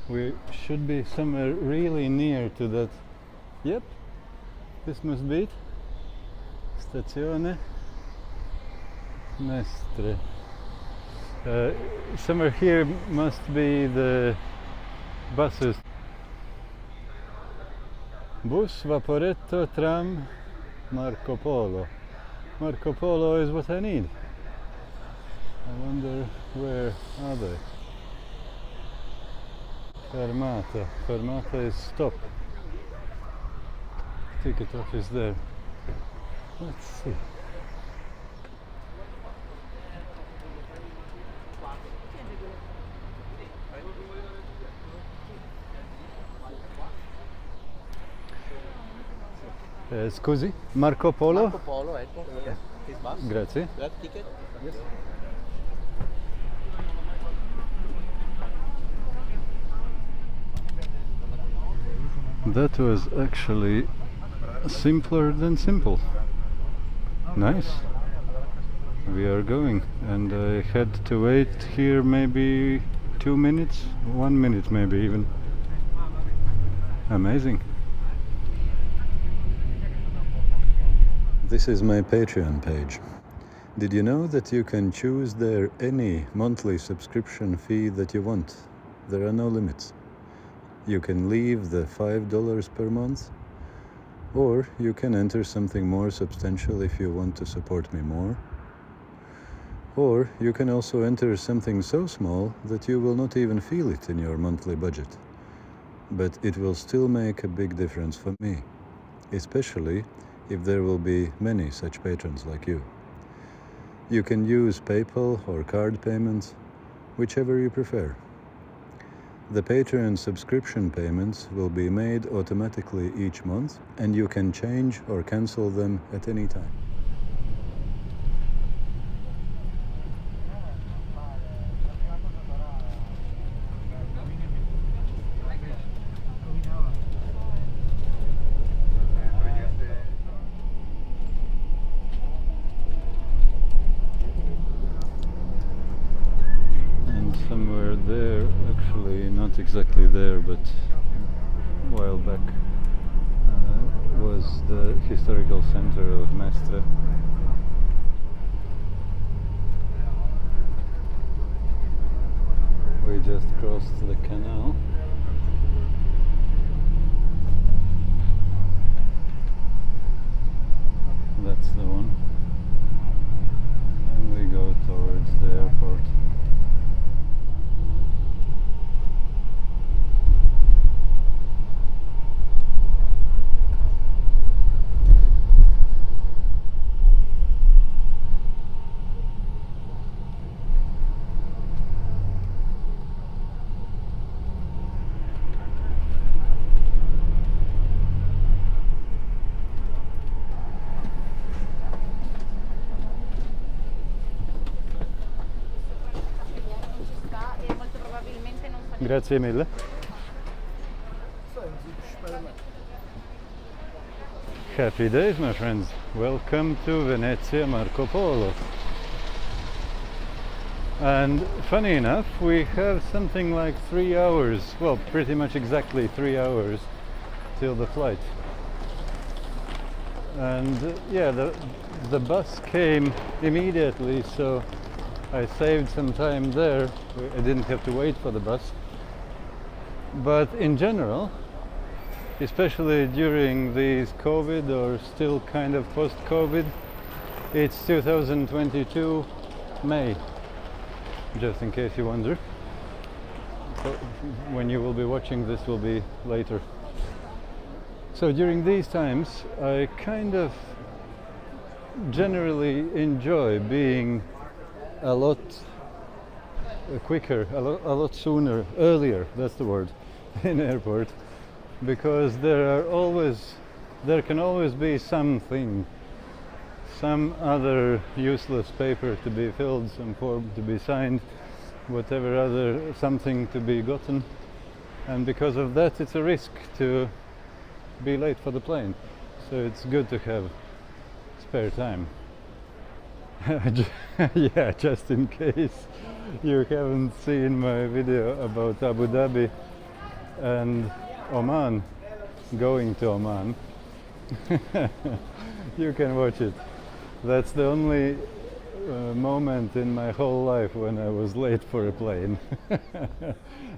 we should be somewhere really near to that. Yep, this must be it. Stazione Mestre. Somewhere here must be the buses. Bus, vaporetto, tram, Marco Polo. Marco Polo is what I need. I wonder where are they? Fermata. Fermata is stop. Ticket office there. Let's see. Scusi, Marco Polo? Marco Polo, ecco. Here. This bus. Grazie. You have ticket? Yes. That was actually simpler than simple. Nice. We are going, and I had to wait here maybe 2 minutes, 1 minute maybe even. Amazing. This is my Patreon page. Did you know that you can choose there any monthly subscription fee that you want? There are no limits. You can leave the $5 per month, or you can enter something more substantial if you want to support me more. Or you can also enter something so small that you will not even feel it in your monthly budget. But it will still make a big difference for me, especially if there will be many such patrons like you. You can use PayPal or card payments, whichever you prefer. The Patreon subscription payments will be made automatically each month, and you can change or cancel them at any time. Somewhere there, actually not exactly there, but a while back, was the historical center of Mestre. We just crossed the canal. That's the one. And we go towards the airport. Grazie mille. Happy days, my friends. Welcome to Venezia Marco Polo. And funny enough, we have something like 3 hours, well, pretty much exactly 3 hours till the flight. And yeah, the bus came immediately, so I saved some time there. I didn't have to wait for the bus. But in general, especially during these COVID or still kind of post-COVID, it's 2022 May, just in case you wonder. So when you will be watching this will be later. So during these times, I kind of generally enjoy being a lot quicker, a lot sooner, earlier, that's the word, in airport, because there can always be something, some other useless paper to be filled, some form to be signed, whatever other something to be gotten, and because of that it's a risk to be late for the plane, so it's good to have spare time. Yeah, just in case you haven't seen my video about Abu Dhabi and Oman, going to Oman, you can watch it. That's the only moment in my whole life when I was late for a plane.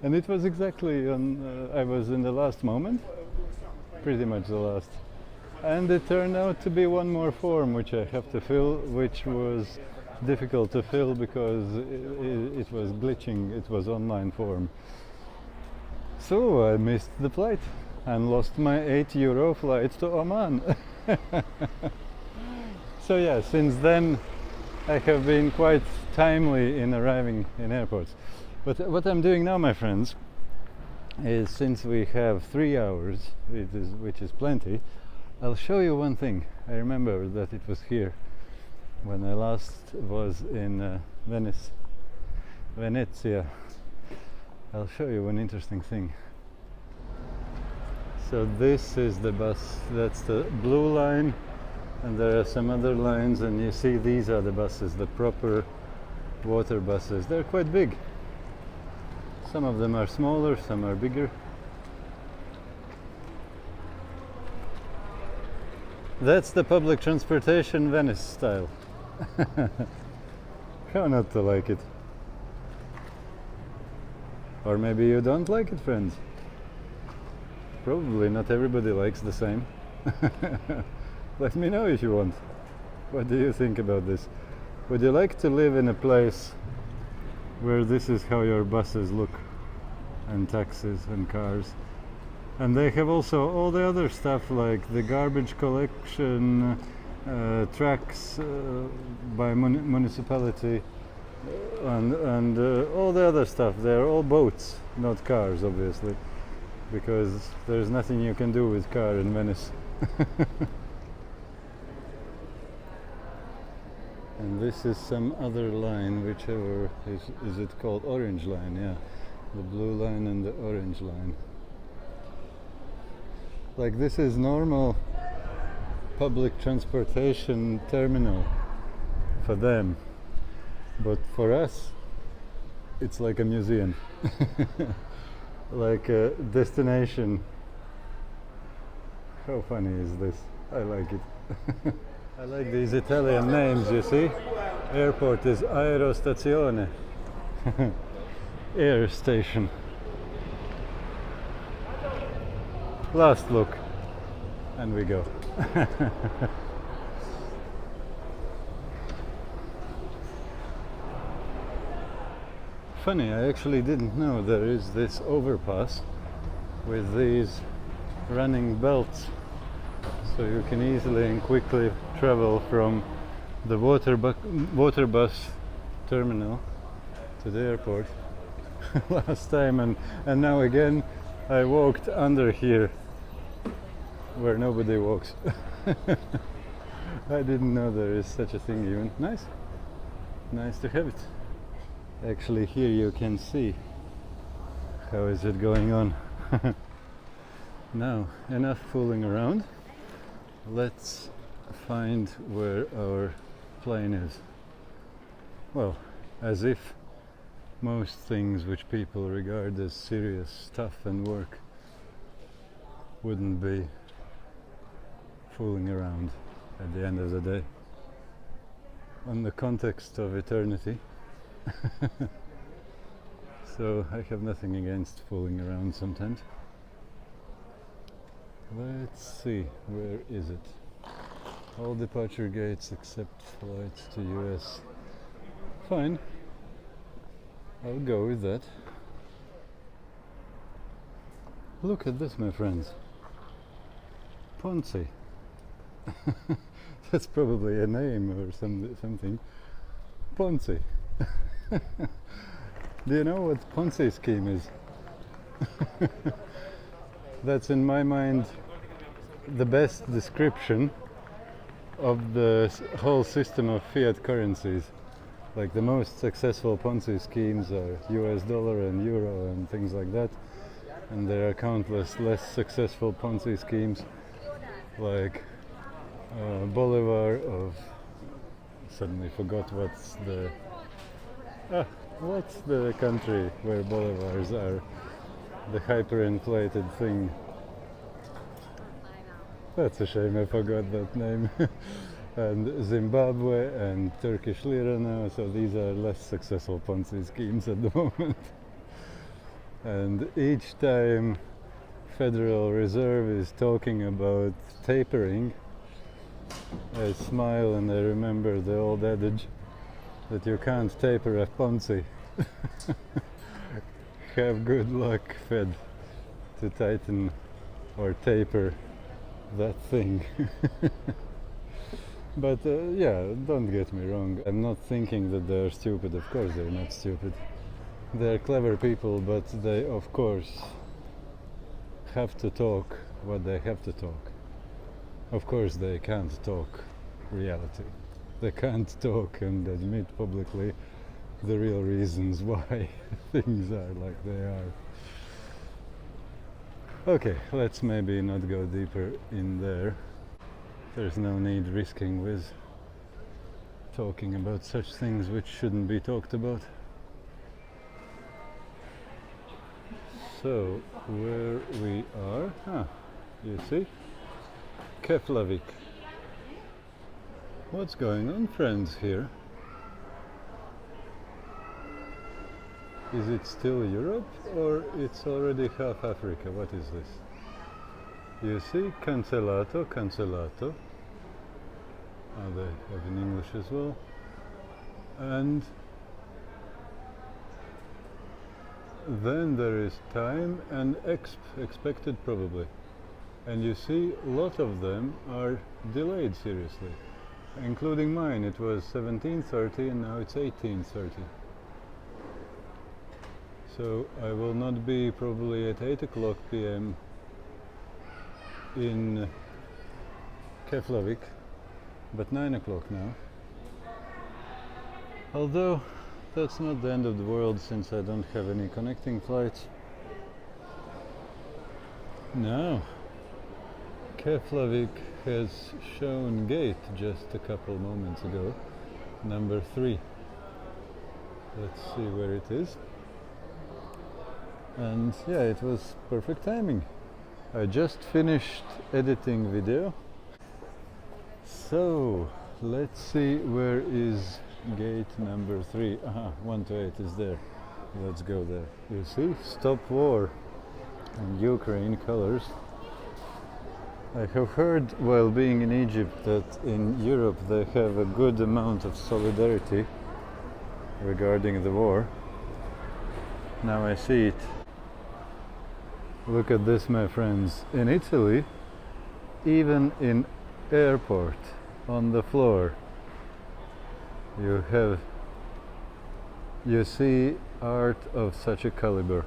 And it was exactly on, I was in the last moment, pretty much the last. And it turned out to be one more form which I have to fill, which was difficult to fill because it was glitching, it was online form. So I missed the flight and lost my €8 flight to Oman. So yeah, since then I have been quite timely in arriving in airports. But what I'm doing now, my friends, is since we have 3 hours, which is plenty, I'll show you one thing. I remember that it was here when I last was in Venice, Venezia. I'll show you one interesting thing. So this is the bus, that's the blue line, and there are some other lines, and you see these are the buses, the proper water buses. They're quite big. Some of them are smaller, some are bigger. That's the public transportation Venice style. How not to like it? Or maybe you don't like it, friends. Probably not everybody likes the same. Let me know if you want. What do you think about this? Would you like to live in a place where this is how your buses look, and taxis and cars? And they have also all the other stuff like the garbage collection, tracks by municipality, and all the other stuff. They're all boats, not cars, obviously, because there's nothing you can do with car in Venice. And this is some other line, whichever is it called? Orange line, yeah. The blue line and the orange line. Like this is normal public transportation terminal for them, but for us it's like a museum. Like a destination. How funny is this? I like it. I like these Italian names, you see? Airport is Aerostazione. Air station. Last look, and we go. Funny, I actually didn't know there is this overpass with these running belts, so you can easily and quickly travel from the water bus terminal to the airport. Last time and now again I walked under here where nobody walks. I didn't know there is such a thing even. Nice to have it. Actually here you can see how is it going on. Now enough fooling around, let's find where our plane is. Well, as if most things which people regard as serious stuff and work wouldn't be fooling around at the end of the day. On the context of eternity. So I have nothing against fooling around sometimes. Let's see, where is it? All departure gates except flights to US. Fine. I'll go with that. Look at this, my friends. Ponzi. That's probably a name or something. Ponzi. Do you know what Ponzi scheme is? That's in my mind the best description of the whole system of fiat currencies. Like the most successful Ponzi schemes are US dollar and euro and things like that. And there are countless less successful Ponzi schemes like Bolivar of, suddenly forgot what's the country where bolivars are, the hyperinflated thing. That's a shame, I forgot that name. And Zimbabwe and Turkish lira now, so these are less successful Ponzi schemes at the moment. And each time Federal Reserve is talking about tapering, I smile and I remember the old adage that you can't taper a Ponzi. Have good luck, Fed, to tighten or taper that thing. But yeah, don't get me wrong, I'm not thinking that they're stupid. Of course they're not stupid. They're clever people, but they of course have to talk what they have to talk. Of course they can't talk reality. They can't talk and admit publicly the real reasons why things are like they are. Okay, let's maybe not go deeper in there. There's no need risking with talking about such things which shouldn't be talked about. So, where we are, you see, Keflavik. What's going on, friends, here? Is it still Europe or it's already half Africa? What is this? You see, cancellato, cancellato. Oh, they have in English as well. And then there is time and expected probably. And you see, a lot of them are delayed seriously. Including mine, it was 17:30 and now it's 18:30. So I will not be probably at 8 o'clock p.m. in Keflavik, but 9 o'clock now. Although that's not the end of the world since I don't have any connecting flights. Now, Keflavik has shown gate just a couple moments ago, number 3. Let's see where it is. And yeah, it was perfect timing. I just finished editing video. So let's see where is gate number 3. 1 to 8 is there. Let's go there. You see, stop war and Ukraine colors. I have heard while being in Egypt that in Europe they have a good amount of solidarity regarding the war. Now I see it. Look at this, my friends. In Italy, even in airport, on the floor, you see art of such a caliber.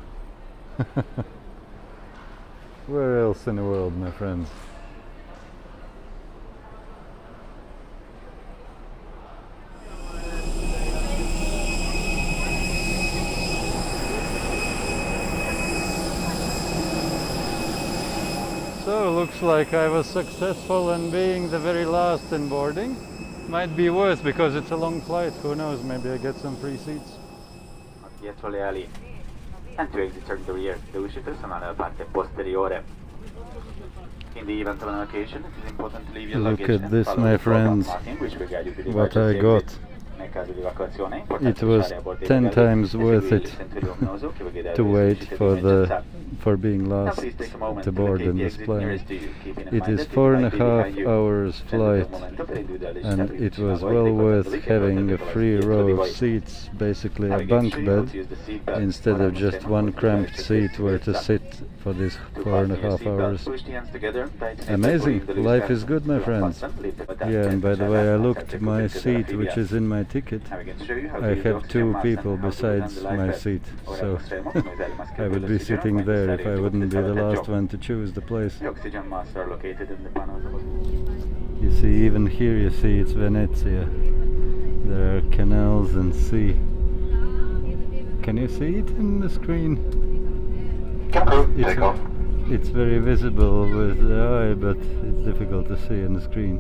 Where else in the world, my friends? So, looks like I was successful in being the very last in boarding. Might be worse because it's a long flight, who knows, maybe I get some free seats. Dietro le ali, and to exit turn the rear, the uscite sono nella parte posteriore. In the event of an occasion, it is important to leave your luggage. Look at this, my friends, what I got. Nel caso di evacuazione è It importante was lasciare a bordo 10 i times bagagli e worth seguire il it sentiero luminoso che vi guiderà to verso i wait cittadini indicati. for being Now last please take a moment to to board locate in the this exit plane. nearest to you, keeping in It mind is that it might be 4.5 behind you. hours Prendete un flight, momento per individuare le and città più it vicine a was voi, well ricordandoli worth che having a potete free trovarsi dietro di row of voi. seats, basically a Navigate bunk through, bed, to use the seatbelt. instead Ora of non just stiamo one con cramped diverse seat safety where belts to up. sit for these To fasten your 4.5 seatbelt, hours. push the ends together, tighten it Amazing, by pulling the loose life is fasteners. good, my To friends. unfasten, lift the back Yeah, and and by the push way, I down, looked contact my the seat, connectivity which is in my ticket. Now we can show you how to I use the have oxygen two mask people and how to put on besides the life my vest. seat, Ora so mostreremo come usare le I maschere would be dell'ossigeno sitting quando there sale if I giù wouldn't be per the salvataggio. last one to choose the place. The oxygen masks are located in the panels above. You see, even here you see it's Venezia. There are canals and sea. Can you see it in the screen? It's very visible with the eye, but it's difficult to see in the screen.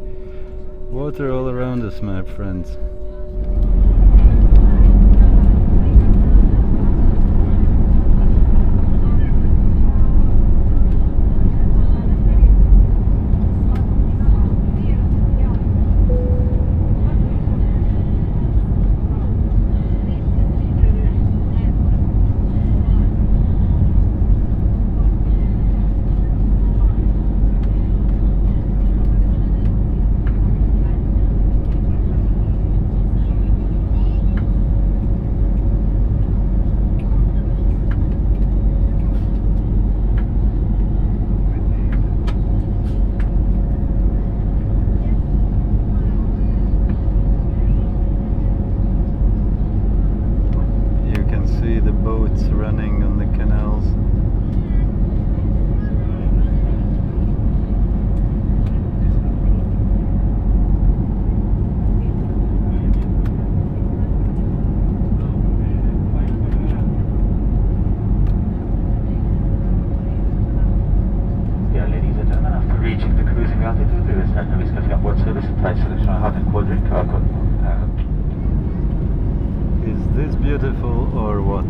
Water all around us, my friends. You can see the boats running on the canals. Yeah, ladies and gentlemen, after reaching the cruising altitude, we will start the risk of onboard service and flight selection on hot and cold drink. Is this beautiful or what?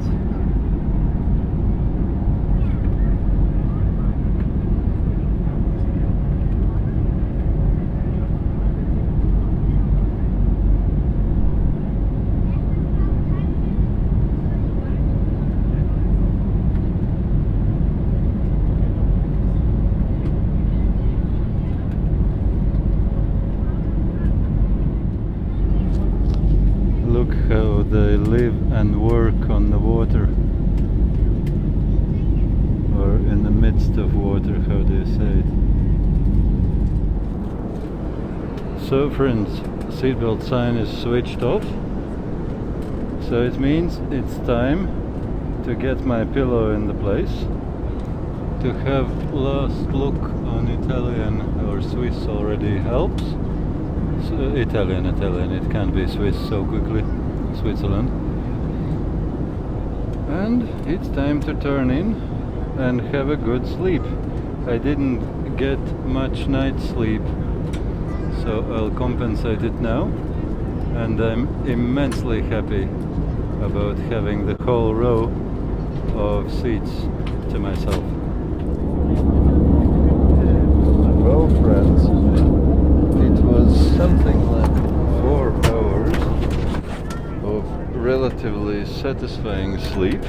Look how they live and work on the water, or in the midst of water, how do you say it? So friends, seatbelt sign is switched off, so it means it's time to get my pillow in the place, to have last look on Italian or Swiss already helps. Italian, it can't be Swiss so quickly, Switzerland. And it's time to turn in and have a good sleep. I didn't get much night sleep, so I'll compensate it now, and I'm immensely happy about having the whole row of seats to myself. Well, friends, it was something like 4 hours of relatively satisfying sleep,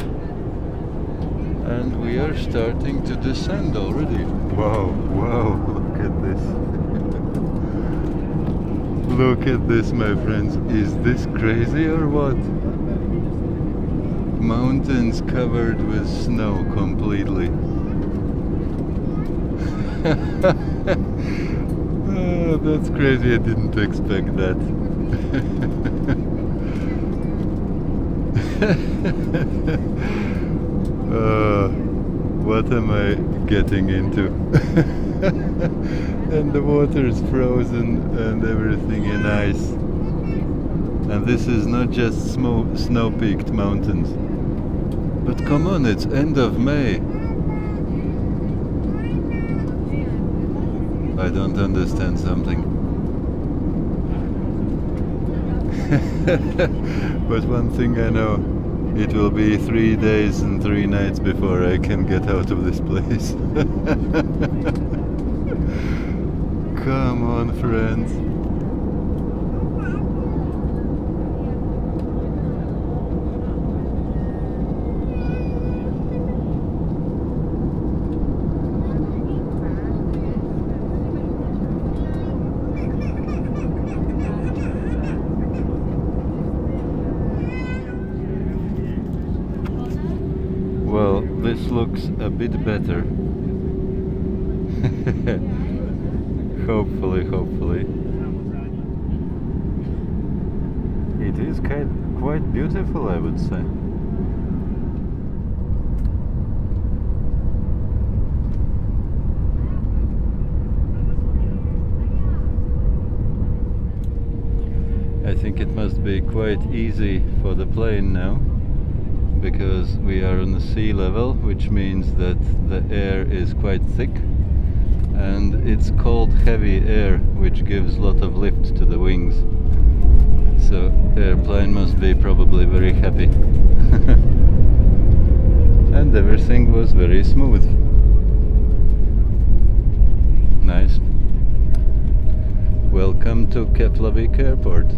and we are starting to descend already. Wow, look at this. Look at this, my friends. Is this crazy or what? Mountains covered with snow completely. Oh, that's crazy, I didn't expect that. What am I getting into? And the water's frozen and everything in ice. And this is not just snow-peaked mountains. But come on, it's end of May. I don't understand something. But one thing I know, it will be 3 days and 3 nights before I can get out of this place. Come on, friends. looks a bit better. Hopefully. It is quite beautiful, I would say. I think it must be quite easy for the plane now, because we are on the sea level, which means that the air is quite thick and it's cold heavy air, which gives a lot of lift to the wings. So the airplane must be probably very happy. And everything was very smooth. Nice. Welcome to Reykjavík Airport.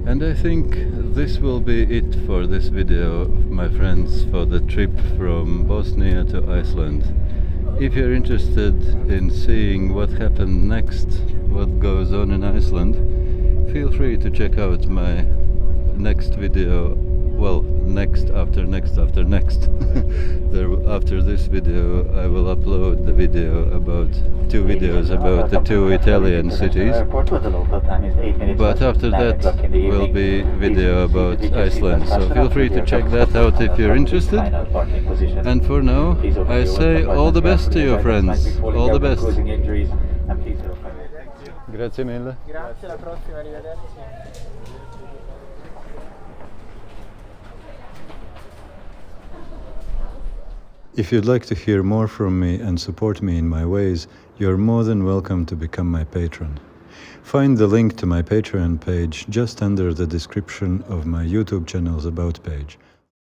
And I think this will be it for this video, my friends, for the trip from Bosnia to Iceland. If you're interested in seeing what happened next, what goes on in Iceland, feel free to check out my next video. Well, next after next. After this video I will upload the video about two videos about the two Italian cities, but after that will be video about Iceland, so feel free to check that out if you're interested. And for now I say all the best to you, friends, all the best. Grazie mille. Grazie, alla prossima, arrivederci. If you'd like to hear more from me and support me in my ways, you're more than welcome to become my patron. Find the link to my Patreon page just under the description of my YouTube channel's About page.